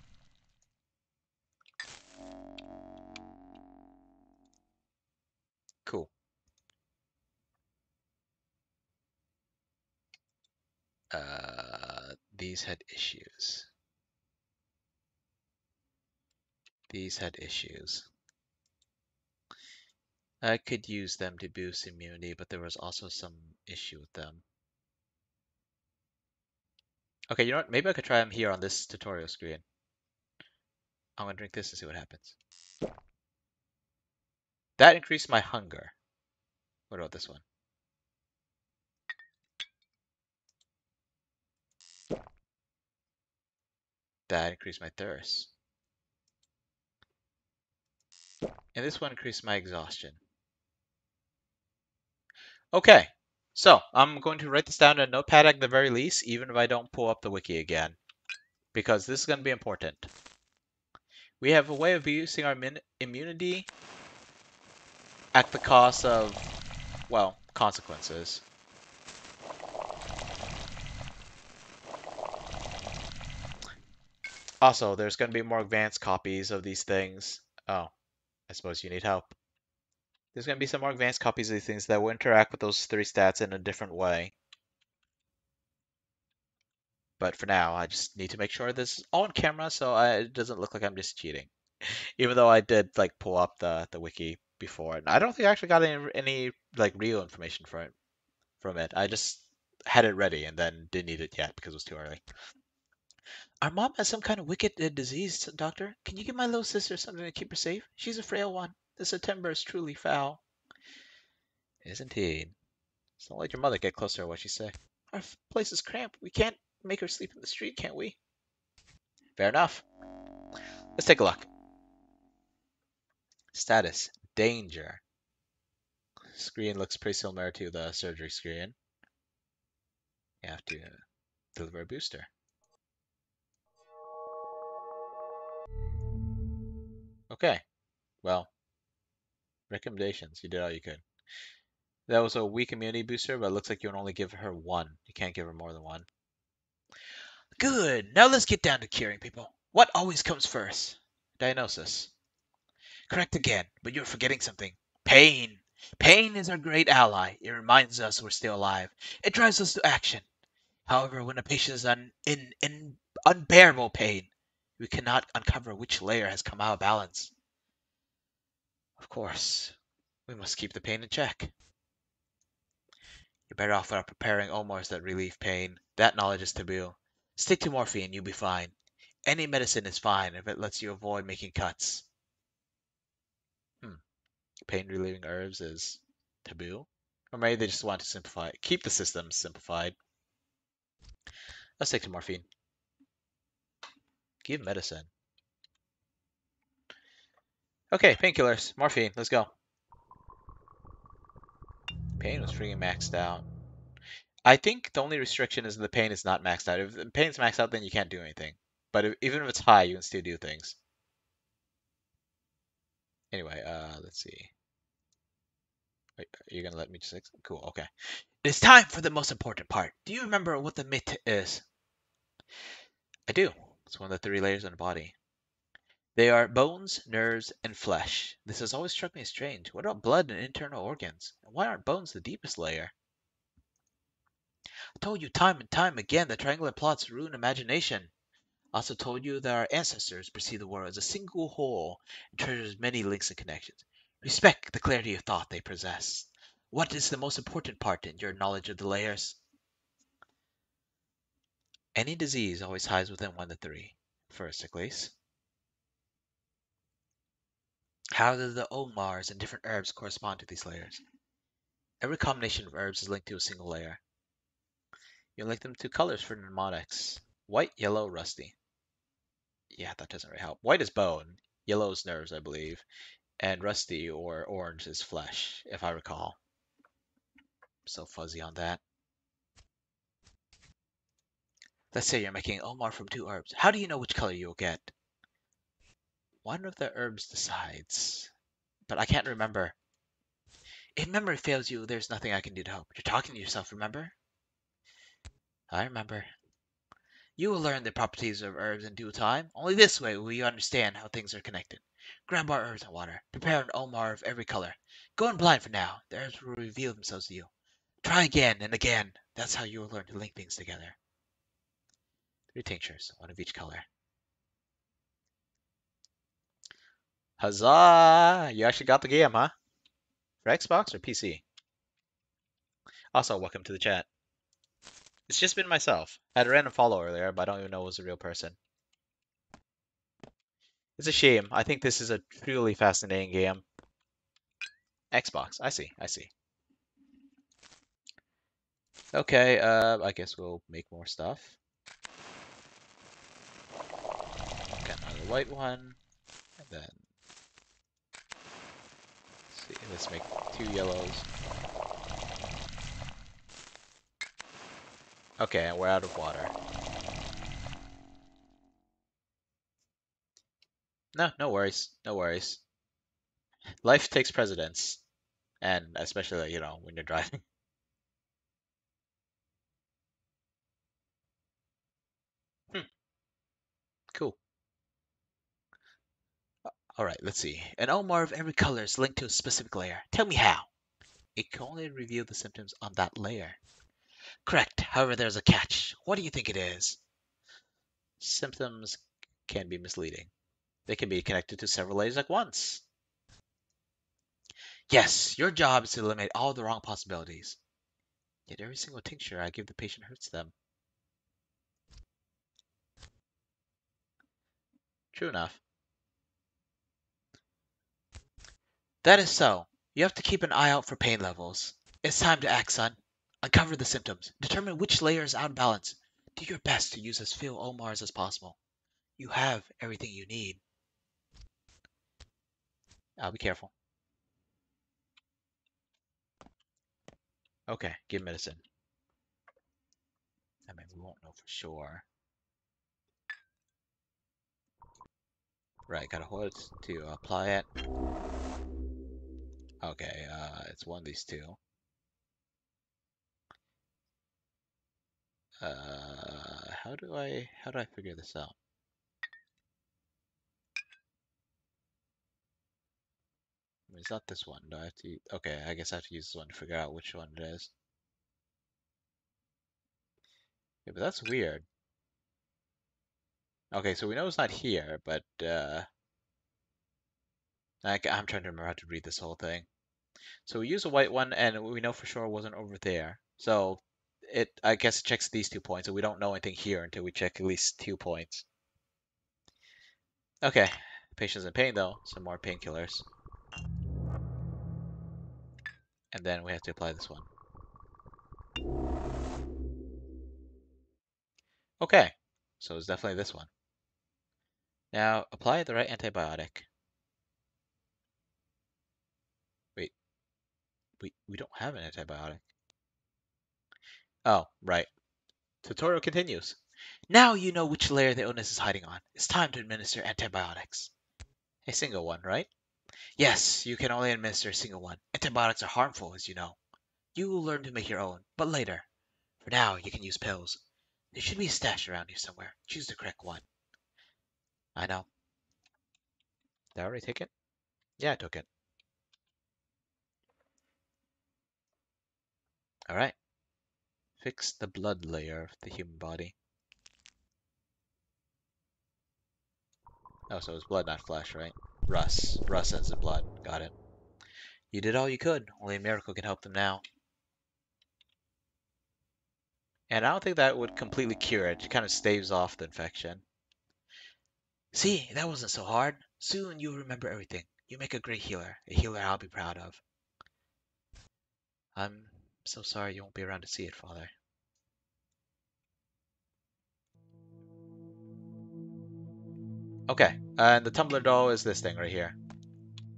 Cool. These had issues. These had issues. I could use them to boost immunity, but there was also some issue with them. Okay, you know what? Maybe I could try them here on this tutorial screen. I'm gonna drink this and see what happens. That increased my hunger. What about this one? That increased my thirst. And this one increased my exhaustion. Okay, so I'm going to write this down in a notepad at the very least, even if I don't pull up the wiki again, because this is going to be important. We have a way of boosting our immunity at the cost of, well, consequences. Also, there's going to be more advanced copies of these things. Oh, I suppose you need help. There's going to be some more advanced copies of these things that will interact with those 3 stats in a different way. But for now, I just need to make sure this is all on camera so it doesn't look like I'm just cheating. Even though I did like pull up the wiki before, and I don't think I actually got any like real information from it. I just had it ready and then didn't need it yet because it was too early. Our mom has some kind of wicked disease, doctor. Can you give my little sister something to keep her safe? She's a frail one. The September is truly foul. Isn't he? So don't let your mother get closer to what she say. Our place is cramped. We can't make her sleep in the street, can't we? Fair enough. Let's take a look. Status. Danger. Screen looks pretty similar to the surgery screen. You have to deliver a booster. Okay. Well, recommendations. You did all you could. That was a weak immunity booster, but it looks like you can only give her one. You can't give her more than one. Good. Now let's get down to curing people. What always comes first? Diagnosis. Correct again, but you're forgetting something. Pain. Pain is our great ally. It reminds us we're still alive. It drives us to action. However, when a patient is in unbearable pain, we cannot uncover which layer has come out of balance. Of course, we must keep the pain in check. You're better off without preparing Omars that relieve pain. That knowledge is taboo. Stick to morphine, you'll be fine. Any medicine is fine if it lets you avoid making cuts. Pain relieving herbs is taboo? Or maybe they just want to simplify. Keep the system simplified. Let's stick to morphine. Give medicine. Okay, painkillers. Morphine, let's go. Pain was freaking maxed out. I think the only restriction is the pain is not maxed out. If the pain's maxed out, then you can't do anything. But even if it's high, you can still do things. Anyway, let's see. Wait, are you gonna let me just... Cool, okay. It's time for the most important part. Do you remember what the myth is? I do. It's one of the 3 layers on the body. They are bones, nerves, and flesh. This has always struck me as strange. What about blood and internal organs? And why aren't bones the deepest layer? I told you time and time again that triangular plots ruin imagination. I also told you that our ancestors perceived the world as a single whole and treasures many links and connections. Respect the clarity of thought they possess. What is the most important part in your knowledge of the layers? Any disease always hides within 1 to 3. First, at least. How do the omars and different herbs correspond to these layers? Every combination of herbs is linked to a single layer. You link them to colors for mnemonics. White, yellow, rusty. Yeah, that doesn't really help. White is bone, yellow is nerves, I believe, and rusty or orange is flesh, if I recall. So fuzzy on that. Let's say you're making omar from 2 herbs. How do you know which color you'll get? One of the herbs decides, but I can't remember. If memory fails you, there's nothing I can do to help. You're talking to yourself, remember? I remember. You will learn the properties of herbs in due time. Only this way will you understand how things are connected. Grab our herbs and water. Prepare an omar of every color. Go in blind for now. The herbs will reveal themselves to you. Try again and again. That's how you will learn to link things together. 3 tinctures, 1 of each color. Huzzah! You actually got the game, huh? For Xbox or PC? Also, welcome to the chat. It's just been myself. I had a random follow earlier, but I don't even know it was a real person. It's a shame. I think this is a truly fascinating game. Xbox. I see. I see. Okay, I guess we'll make more stuff. Got another white one. And then... let's make 2 yellows. Okay, and we're out of water. No, no worries. No worries. Life takes precedence. And especially, you know, when you're driving. Cool. Alright, let's see. An Omar of every color is linked to a specific layer. Tell me how. It can only reveal the symptoms on that layer. Correct. However, there's a catch. What do you think it is? Symptoms can be misleading. They can be connected to several layers at once. Yes, your job is to eliminate all the wrong possibilities. Yet every single tincture I give the patient hurts them. True enough. That is so. You have to keep an eye out for pain levels. It's time to act, son. Uncover the symptoms. Determine which layer is out of balance. Do your best to use as few Omars as possible. You have everything you need. I'll be careful. Okay, give medicine. I mean, we won't know for sure. Right, gotta hold it to apply it. Okay, it's one of these two. How do I figure this out? I mean, it's not this one. Do I have to? Okay, I guess I have to use this one to figure out which one it is. Yeah, but that's weird. Okay, so we know it's not here, but I'm trying to remember how to read this whole thing. So we use a white one, and we know for sure it wasn't over there. So I guess it checks these 2 points, and we don't know anything here until we check at least 2 points. Okay, patient's in pain though. Some more painkillers, and then we have to apply this one. Okay, so it's definitely this one. Now apply the right antibiotic. Wait, we don't have an antibiotic. Oh, right. Tutorial continues. Now you know which layer the illness is hiding on. It's time to administer antibiotics. A single one, right? Yes, you can only administer a single one. Antibiotics are harmful, as you know. You will learn to make your own, but later. For now, you can use pills. There should be a stash around here somewhere. Choose the correct one. I know. Did I already take it? Yeah, I took it. Alright. Fix the blood layer of the human body. Oh, so it's blood, not flesh, right? Russ. Russ as in blood. Got it. You did all you could. Only a miracle can help them now. And I don't think that would completely cure it. It kind of staves off the infection. See, that wasn't so hard. Soon you'll remember everything. You make a great healer. A healer I'll be proud of. I'm so sorry you won't be around to see it, Father. Okay, and the tumbler doll is this thing right here.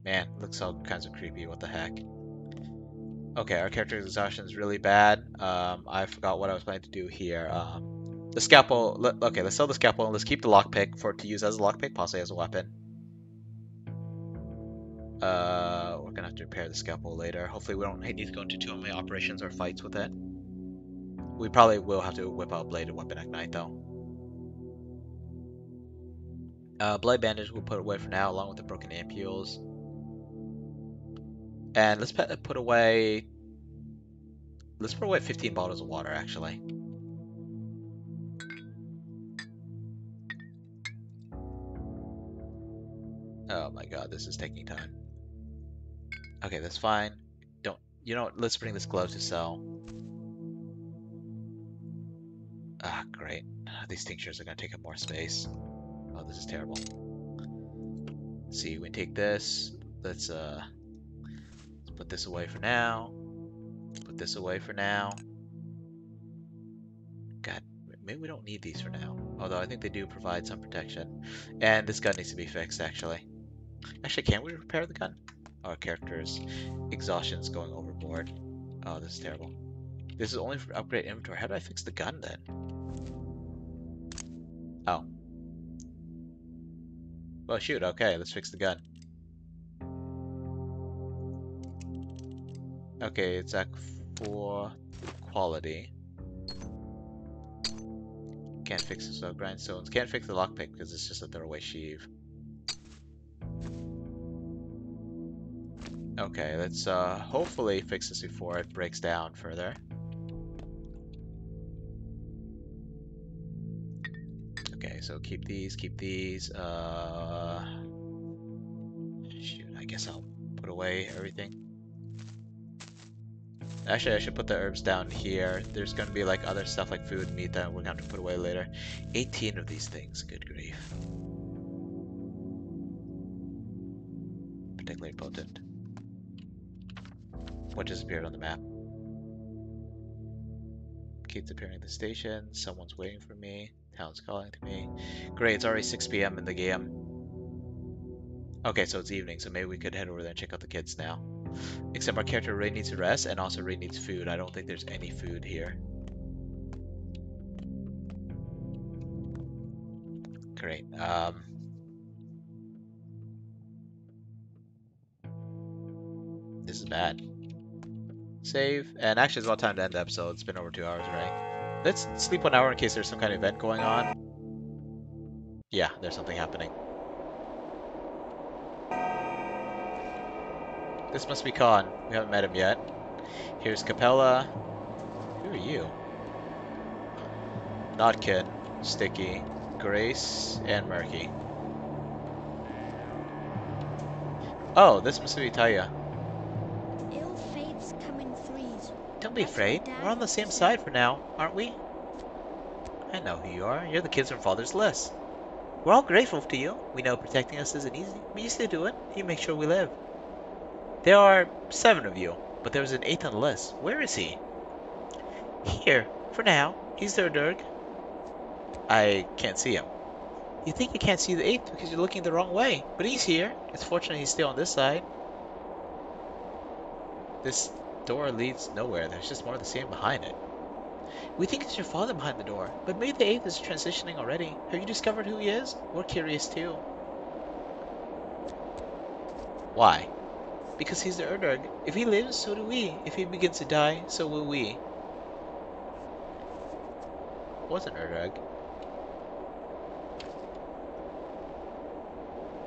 Man, looks all kinds of creepy. What the heck? Okay, our character's exhaustion is really bad. I forgot what I was planning to do here. The scalpel. Okay, let's sell the scalpel and let's keep the lockpick for it to use as a lockpick, possibly as a weapon. We're gonna have to repair the scalpel later. Hopefully we don't need to go into too many operations or fights with it. We probably will have to whip out bladed weapon at night though. Blood bandage we'll put away for now, along with the broken ampules. And let's put away 15 bottles of water actually. Oh my god, this is taking time. Okay, that's fine. You know what? Let's bring this glove to sell. Ah, great. These tinctures are gonna take up more space. Oh, this is terrible. Let's see, we take this. Let's put this away for now. Put this away for now. God, maybe we don't need these for now. Although I think they do provide some protection. And this gun needs to be fixed, actually. Actually, can we repair the gun? Our character's exhaustion's going overboard. Oh, this is terrible. This is only for upgrade inventory. How do I fix the gun then? Oh. Well, shoot. Okay, let's fix the gun. Okay, it's at 4 quality. Can't fix this without grindstones. Can't fix the lockpick because it's just a throwaway sheave. Okay, let's hopefully fix this before it breaks down further. Okay, so keep these, keep these. Shoot, I guess I'll put away everything. Actually, I should put the herbs down here. There's gonna be like other stuff like food, meat that we're gonna have to put away later. 18 of these things, good grief. Particularly potent. What just appeared on the map? Keeps appearing at the station. Someone's waiting for me. Town's calling to me. Great, it's already 6 p.m. in the game. Okay, so it's evening, so maybe we could head over there and check out the kids now. Except our character Ray needs to rest, and also Ray needs food. I don't think there's any food here. Great. This is bad. Save, and actually it's about time to end the episode. It's been over 2 hours, right? Let's sleep 1 hour in case there's some kind of event going on. Yeah, there's something happening. This must be Khan. We haven't met him yet. Here's Capella. Who are you? Notkin, Sticky, Grace, and Murky. Oh, this must be Taya. Ill fates come in threes. Don't be That's what afraid. Dad We're on the same said. side for now, aren't we? I know who you are. You're the kids from Father's list. We're all grateful to you. We know protecting us isn't easy, but you still do it. You make sure we live. There are 7 of you, but there was an 8th on the list. Where is he? Here, for now. He's there, Dirk. I can't see him. You think you can't see the 8th because you're looking the wrong way, but he's here. It's fortunate he's still on this side. This door leads nowhere. There's just more of the same behind it. We think it's your father behind the door, but maybe the 8th is transitioning already. Have you discovered who he is? We're curious too. Why? Because he's the Erdurg. If he lives, so do we. If he begins to die, so will we. What's an Erdurg?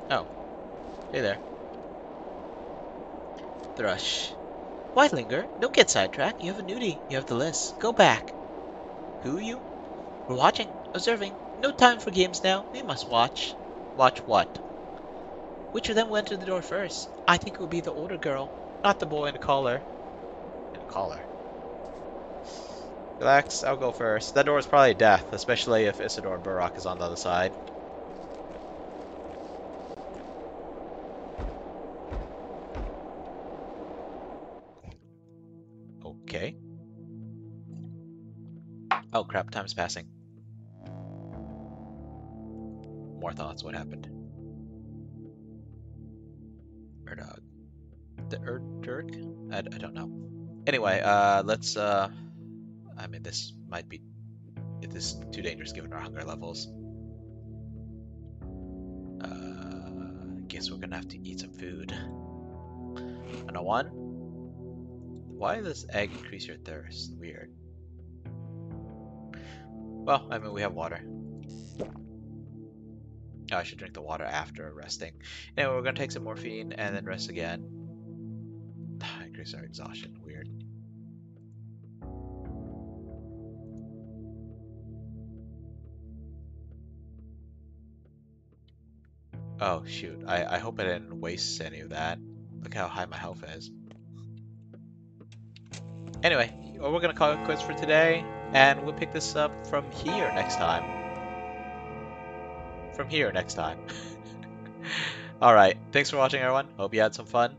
Oh. Hey there. Thrush. Why linger? Don't get sidetracked. You have a nudie. You have the list. Go back. Who are you? We're watching. Observing. No time for games now. We must watch. Watch what? Which of them went to the door first? I think it would be the older girl, not the boy in the collar. In the collar? Relax, I'll go first. That door is probably death, especially if Isidore Burrock is on the other side. Okay. Oh crap, time's passing. More thoughts, what happened? Erdog. The Erdurg? I don't know. Anyway, let's, I mean, this might be... This is too dangerous given our hunger levels. Guess we're gonna have to eat some food. And a 1? Why does egg increase your thirst? Weird. Well, I mean, we have water. Oh, I should drink the water after resting. Anyway, we're gonna take some morphine and then rest again. Increase our exhaustion. Weird. Oh, shoot. I hope I didn't waste any of that. Look how high my health is. Anyway, we're gonna call it quits for today, and we'll pick this up from here next time. From here next time. Alright, thanks for watching, everyone. Hope you had some fun.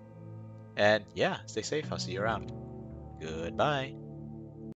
And yeah, stay safe. I'll see you around. Goodbye.